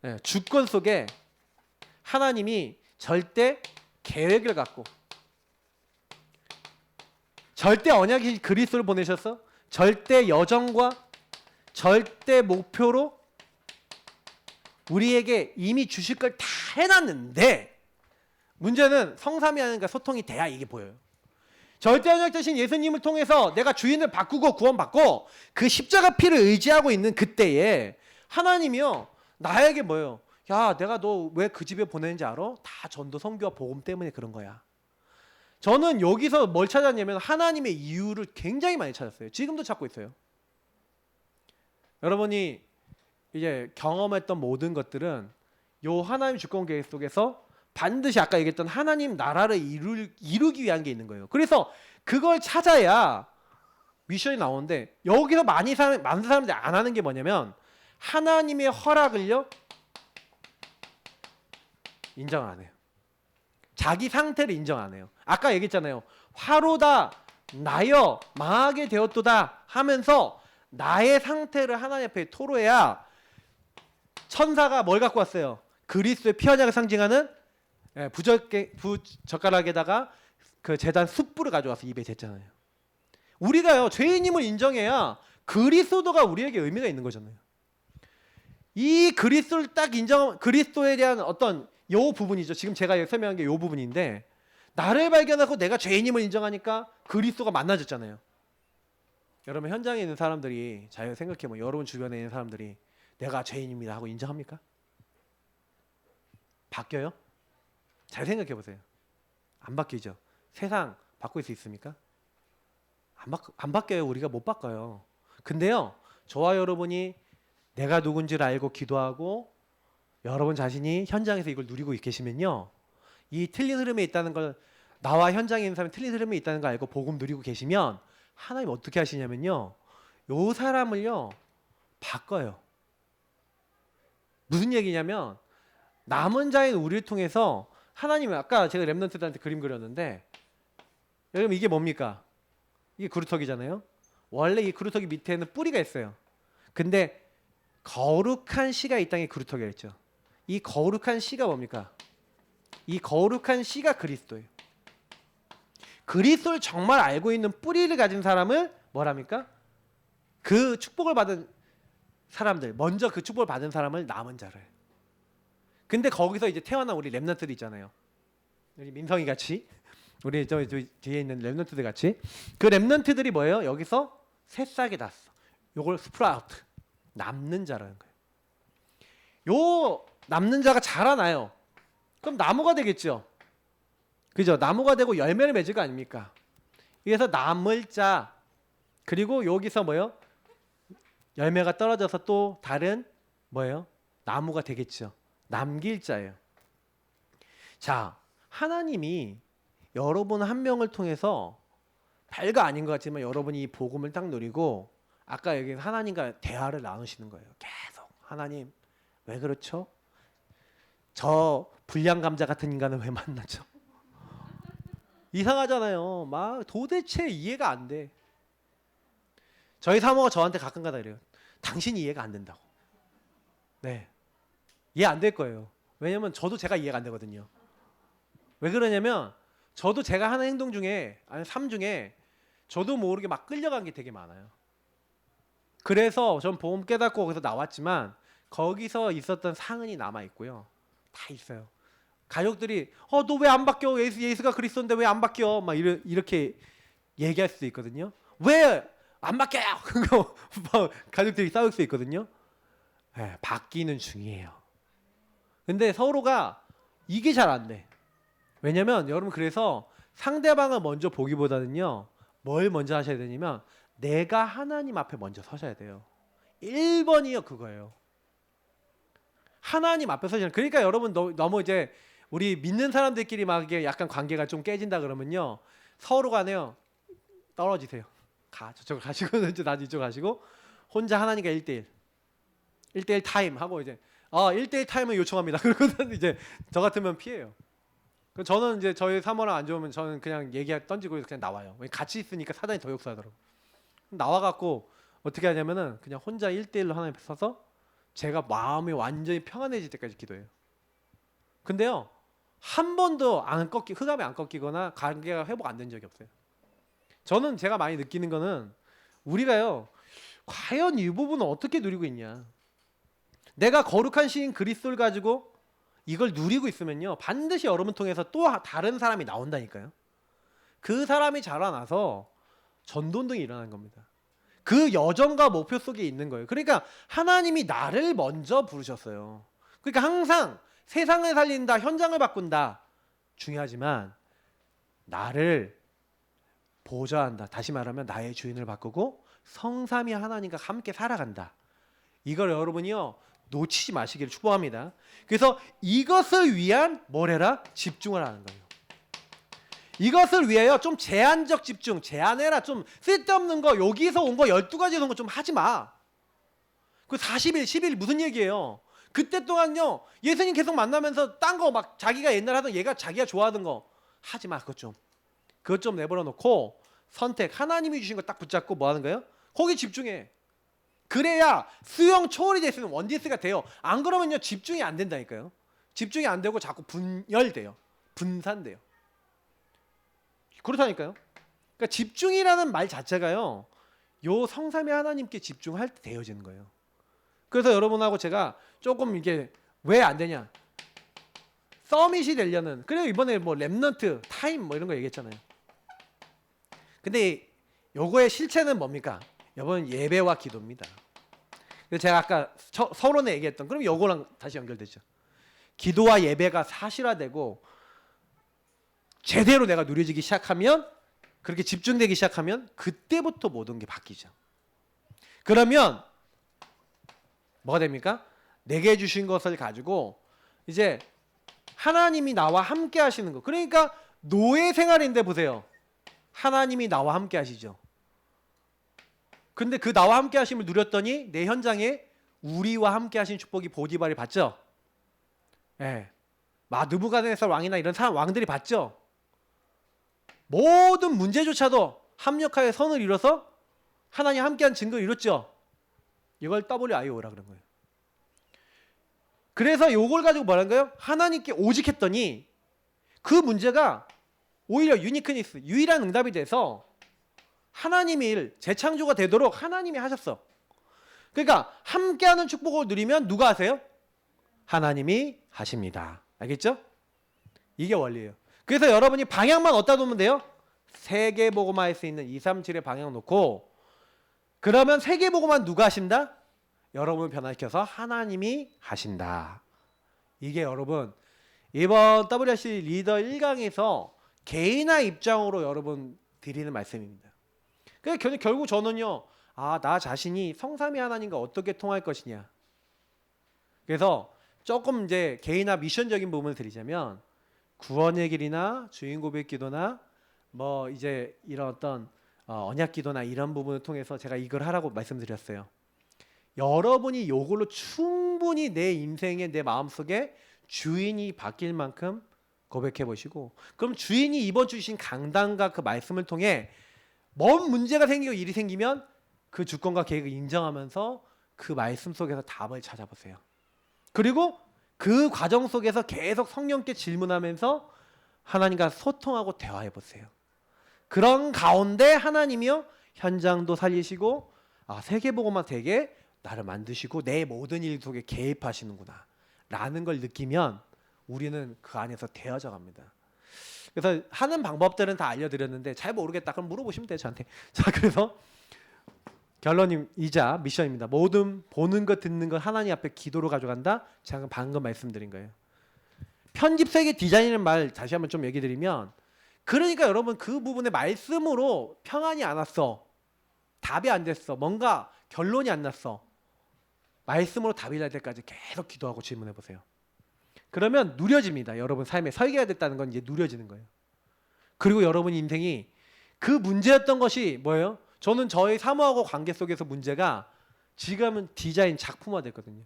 네, 주권 속에 하나님이 절대 계획을 갖고 절대 언약이 그리스도를 보내셔서 절대 여정과 절대 목표로 우리에게 이미 주실 걸 다 해놨는데, 문제는 성삼위 하나님과 소통이 돼야 이게 보여요. 절대 언약 되신 예수님을 통해서 내가 주인을 바꾸고 구원받고 그 십자가 피를 의지하고 있는 그때에 하나님이요 나에게 뭐예요? 야, 내가 너 왜 그 집에 보내는지 알아? 다 전도 선교와 복음 때문에 그런 거야. 저는 여기서 뭘 찾았냐면 하나님의 이유를 굉장히 많이 찾았어요. 지금도 찾고 있어요. 여러분이 이제 경험했던 모든 것들은 요 하나님 주권 계획 속에서 반드시 아까 얘기했던 하나님 나라를 이루기 위한 게 있는 거예요. 그래서 그걸 찾아야 미션이 나오는데, 여기서 많은 사람들이 안 하는 게 뭐냐면 하나님의 허락을요 인정 안 해요. 자기 상태를 인정 안 해요. 아까 얘기했잖아요. 화로다 나여 망하게 되었도다 하면서 나의 상태를 하나님 앞에 토로해야 천사가 뭘 갖고 왔어요? 그리스도의 피 언약을 상징하는 부젓가락에다가 그 제단 숯불을 가져와서 입에 댔잖아요. 우리가요 죄인임을 인정해야 그리스도가 우리에게 의미가 있는 거잖아요. 이 그리스도를 딱 그리스도에 대한 어떤 요 부분이죠. 지금 제가 설명한 게 요 부분인데, 나를 발견하고 내가 죄인임을 인정하니까 그리스도가 만나졌잖아요. 여러분 현장에 있는 사람들이 잘 생각해보면 여러분 주변에 있는 사람들이 내가 죄인입니다 하고 인정합니까? 바뀌어요? 잘 생각해보세요. 안 바뀌죠. 세상 바꿀 수 있습니까? 안 바뀌어요. 우리가 못 바꿔요. 근데요 저와 여러분이 내가 누군지를 알고 기도하고 여러분 자신이 현장에서 이걸 누리고 계시면요, 이 틀린 흐름에 있다는 걸, 나와 현장에 있는 사람이 틀린 흐름에 있다는 걸 알고 복음 누리고 계시면 하나님 어떻게 하시냐면요, 요 사람을요 바꿔요. 무슨 얘기냐면 남은 자인 우리를 통해서 하나님은, 아까 제가 렘넌트들한테 그림 그렸는데 여러분 이게 뭡니까? 이게 그루터기잖아요. 원래 이 그루터기 밑에는 뿌리가 있어요. 근데 거룩한 씨가 이 땅에 그루터기가 있죠. 이 거룩한 씨가 뭡니까? 이 거룩한 씨가 그리스도예요. 그리스도를 정말 알고 있는 뿌리를 가진 사람을 뭐랍니까? 그 축복을 받은 사람들, 먼저 그 축복을 받은 사람을 남은 자를. 근데 거기서 이제 태어난 우리 렘넌트들 있잖아요. 우리 민성이 같이, 우리 저 뒤에 있는 렘넌트들 같이, 그 렘넌트들이 뭐예요? 여기서 새싹이 났어. 요걸 스프라우트, 남는 자라는 거예요. 요 남는 자가 자라나요. 그럼 나무가 되겠죠. 그죠? 나무가 되고 열매를 맺을 거 아닙니까? 그래서 남을 자, 그리고 여기서 뭐예요? 열매가 떨어져서 또 다른 뭐예요? 나무가 되겠죠. 남길 자예요. 자, 하나님이 여러분 한 명을 통해서 별거 아닌 것 같지만 여러분이 이 복음을 딱 누리고 아까 여기 하나님과 대화를 나누시는 거예요. 계속 하나님 왜 그렇죠? 저 불량 감자 같은 인간은 왜 만나죠? 이상하잖아요. 막 도대체 이해가 안 돼. 저희 사모가 저한테 가끔가다 이래요. 당신이 이해가 안 된다고. 네, 이해 안 될 거예요. 왜냐면 저도 제가 이해가 안 되거든요. 왜 그러냐면 저도 제가 하는 행동 중에 아니 삶 중에 저도 모르게 막 끌려간 게 되게 많아요. 그래서 전 복음 깨닫고 거기서 나왔지만 거기서 있었던 상흔이 남아 있고요. 다 있어요. 가족들이 너 왜 안 바뀌어? 예수가 그리스도인데 왜 안 바뀌어? 막 이렇게 얘기할 수도 있거든요. 왜 안 바뀌어요? 그거 가족들이 싸울 수 있거든요. 네, 바뀌는 중이에요. 근데 서로가 이게 잘 안 돼. 왜냐면 여러분 그래서 상대방을 먼저 보기보다는요. 뭘 먼저 하셔야 되냐면 내가 하나님 앞에 먼저 서셔야 돼요. 1번이요 그거예요. 하나님 앞에 서시는. 그러니까 여러분 너무 이제 우리 믿는 사람들끼리 막 이게 약간 관계가 좀 깨진다 그러면요. 서로 간에요. 떨어지세요. 저쪽으로 가시고 나도 이쪽 가시고 혼자 하나님과 1대1 타임 하고 이제 1대1 타임을 요청합니다. 그러고는 이제 저 같으면 피해요. 저는 이제 저희 사모랑 안 좋으면 저는 그냥 얘기 던지고 그냥 나와요. 같이 있으니까 사단이 더 역사하더라고. 나와갖고 어떻게 하냐면은 그냥 혼자 1대1로 하나님 앞에 서서 제가 마음이 완전히 평안해질 때까지 기도해요. 근데요 한 번도 흑암이 안 꺾이거나 관계가 회복 안 된 적이 없어요. 저는 제가 많이 느끼는 거는 우리가요 과연 이 부분을 어떻게 누리고 있냐. 내가 거룩한 시인 그리스도를 가지고 이걸 누리고 있으면요 반드시 여러분 통해서 또 다른 사람이 나온다니까요. 그 사람이 자라나서 전도운동이 일어나는 겁니다. 그 여정과 목표 속에 있는 거예요. 그러니까 하나님이 나를 먼저 부르셨어요. 그러니까 항상 세상을 살린다, 현장을 바꾼다 중요하지만 나를 보좌한다. 다시 말하면 나의 주인을 바꾸고 성삼위 하나님과 함께 살아간다. 이걸 여러분이요 놓치지 마시기를 축복합니다. 그래서 이것을 위한 뭘 해라? 집중을 하는 거예요. 이것을 위하여 좀 제한적 집중, 제한해라. 좀 쓸데없는 거 여기서 온 거 12가지 이런 거 좀 하지 마. 그 40일, 10일 무슨 얘기예요? 그때 동안요 예수님 계속 만나면서 딴 거 막 자기가 옛날에 하던 자기가 좋아하던 거 하지 마. 그것 좀 내버려 놓고 선택 하나님이 주신 거 딱 붙잡고 뭐 하는 거예요? 거기 집중해. 그래야 수용 초월이 될 수 있는 원디스가 돼요. 안 그러면요 집중이 안 된다니까요. 집중이 안 되고 자꾸 분열돼요. 분산돼요. 그렇다니까요. 그러니까 집중이라는 말 자체가요 요 성삼위 하나님께 집중할 때 되어지는 거예요. 그래서 여러분하고 제가 조금 이게 왜 안 되냐, 서밋이 되려는, 그래요 이번에 뭐 렘넌트 타임 뭐 이런 거 얘기했잖아요. 근데 요거의 실체는 뭡니까? 여러분 예배와 기도입니다. 그래서 제가 아까 서론에 얘기했던, 그럼 요거랑 다시 연결되죠. 기도와 예배가 사실화되고 제대로 내가 누려지기 시작하면, 그렇게 집중되기 시작하면 그때부터 모든 게 바뀌죠. 그러면 뭐가 됩니까? 내게 주신 것을 가지고 이제 하나님이 나와 함께 하시는 거. 그러니까 노예 생활인데 보세요. 하나님이 나와 함께 하시죠. 근데 그 나와 함께 하심을 누렸더니 내 현장에 우리와 함께 하신 축복이 보디발이 받죠. 예. 느부갓네살 왕이나 이런 왕들이 받죠. 모든 문제조차도 합력하여 선을 이뤄서 하나님 함께한 증거를 이뤘죠. 이걸 WIO라 그런 거예요. 그래서 요걸 가지고 뭐라는 거예요? 하나님께 오직 했더니 그 문제가 오히려 유니크니스, 유일한 응답이 돼서 하나님의 일, 재창조가 되도록 하나님이 하셨어. 그러니까 함께하는 축복을 누리면 누가 하세요? 하나님이 하십니다. 알겠죠? 이게 원리예요. 그래서 여러분이 방향만 어디다 놓으면 돼요? 세계복음화 할 수 있는 237의 방향 놓고, 그러면 세계복음화 누가 하신다? 여러분을 변화시켜서 하나님이 하신다. 이게 여러분 이번 WRC 리더 1강에서 개인의 입장으로 여러분 드리는 말씀입니다. 그러니까 결국 저는요, 나 자신이 성삼위 하나님과 어떻게 통할 것이냐. 그래서 조금 이제 개인화 미션적인 부분을 드리자면, 구원의 길이나 주인 고백 기도나 뭐 이제 이런 어떤 언약 기도나 이런 부분을 통해서 제가 이걸 하라고 말씀드렸어요. 여러분이 요걸로 충분히 내 인생에, 내 마음속에 주인이 바뀔 만큼 고백해 보시고, 그럼 주인이 이번 주신 강단과 그 말씀을 통해 뭔 문제가 생기고 일이 생기면 그 주권과 계획을 인정하면서 그 말씀 속에서 답을 찾아보세요. 그리고 그 과정 속에서 계속 성령께 질문하면서 하나님과 소통하고 대화해 보세요. 그런 가운데 하나님이요, 현장도 살리시고 세계복음화 되게 나를 만드시고 내 모든 일 속에 개입하시는구나 라는 걸 느끼면 우리는 그 안에서 되어져 갑니다. 그래서 하는 방법들은 다 알려드렸는데 잘 모르겠다 그럼 물어보시면 돼요, 저한테. 자, 그래서 결론이자 미션입니다. 모든 보는 것 듣는 것 하나님 앞에 기도로 가져간다. 제가 방금 말씀드린 거예요. 편집 세계 디자인이라는 말 다시 한번 좀 얘기 드리면, 그러니까 여러분 그 부분에 말씀으로 평안이 안 왔어, 답이 안 됐어, 뭔가 결론이 안 났어, 말씀으로 답이 날 때까지 계속 기도하고 질문해 보세요. 그러면 누려집니다. 여러분 삶에 설계가 됐다는 건 이제 누려지는 거예요. 그리고 여러분 인생이 그 문제였던 것이 뭐예요? 저는 저희 사모하고 관계 속에서 문제가 지금은 디자인 작품화 됐거든요.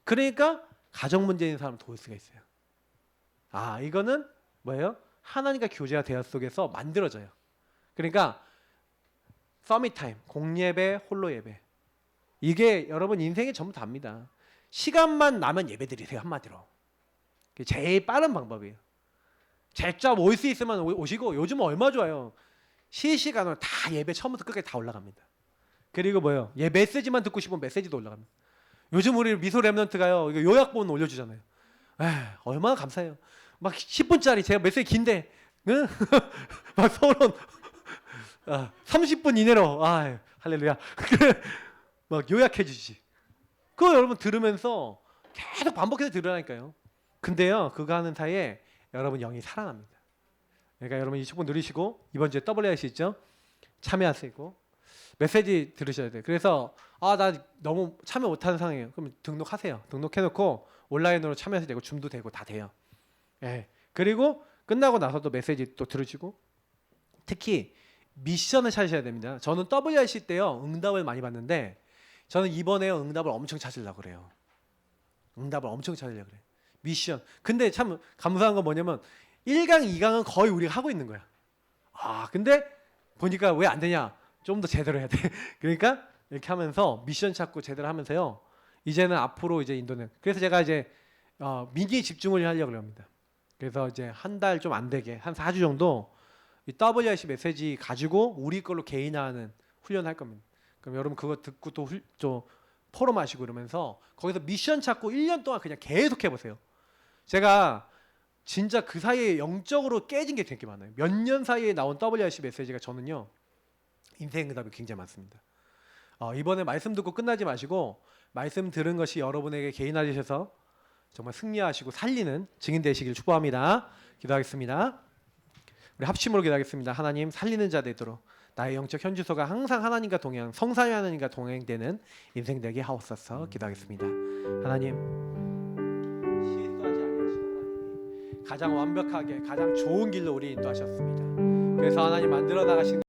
그러니까 가정 문제인 사람을 도울 수가 있어요. 이거는 뭐예요? 하나님과 교제와 대화 속에서 만들어져요. 그러니까 서밋 타임, 공예배, 홀로 예배, 이게 여러분 인생이 전부 다입니다. 시간만 나면 예배 드리세요, 한마디로. 그게 제일 빠른 방법이에요. 직접 올 수 있으면 오시고, 요즘은 얼마 좋아요. 실시간으로 다 예배 처음부터 끝까지 다 올라갑니다. 그리고 뭐예요? 메시지만 듣고 싶으면 메시지도 올라갑니다. 요즘 우리 미소 랩런트가요, 이거 요약본 올려주잖아요. 얼마나 감사해요. 막 10분짜리 제가 메시지 긴데, 응? 막 서론 30분 이내로, 할렐루야. 막 요약해 주지. 그거 여러분 들으면서 계속 반복해서 들으라니까요. 근데요, 그거 하는 사이에 여러분 영이 살아납니다. 그러니까 여러분 이 축복 누리시고 이번 주에 WRC 있죠? 참여하시고 메시지 들으셔야 돼요. 그래서 나 너무 참여 못하는 상황이에요. 그럼 등록하세요. 등록해놓고 온라인으로 참여해도 되고 줌도 되고 다 돼요. 그리고 끝나고 나서도 메시지 또 들으시고, 특히 미션을 찾으셔야 됩니다. 저는 WRC 때요 응답을 많이 받는데, 저는 이번에요 응답을 엄청 찾으려고 그래요. 응답을 엄청 찾으려고 그래요. 미션. 근데 참 감사한 건 뭐냐면 1강, 2강은 거의 우리가 하고 있는 거야. 근데 보니까 왜 안 되냐? 좀 더 제대로 해야 돼. 그러니까 이렇게 하면서 미션 찾고 제대로 하면서요. 이제는 앞으로 이제 인도는, 그래서 제가 이제 미니 집중을 하려고 합니다. 그래서 이제 한 달 좀 안 되게 한 4주 정도 이 WRC 메시지 가지고 우리 걸로 개인화하는 훈련할 겁니다. 그럼 여러분 그거 듣고 또 포럼 하시고 이러면서 거기서 미션 찾고 1년 동안 그냥 계속 해보세요. 제가 진짜 그 사이에 영적으로 깨진 게 되게 많아요. 몇 년 사이에 나온 WRC 메시지가 저는요 인생 응답이 굉장히 많습니다. 이번에 말씀 듣고 끝나지 마시고 말씀 들은 것이 여러분에게 개인화되셔서 정말 승리하시고 살리는 증인 되시길 축복합니다. 기도하겠습니다. 우리 합심으로 기도하겠습니다. 하나님, 살리는 자 되도록 나의 영적 현주소가 항상 하나님과 동행, 성삼위 하나님과 동행되는 인생 되게 하옵소서. 기도하겠습니다. 하나님, 실수하지 않으시고 하나님이 가장 완벽하게 가장 좋은 길로 우리 인도하셨습니다. 그래서 하나님 만들어 나가신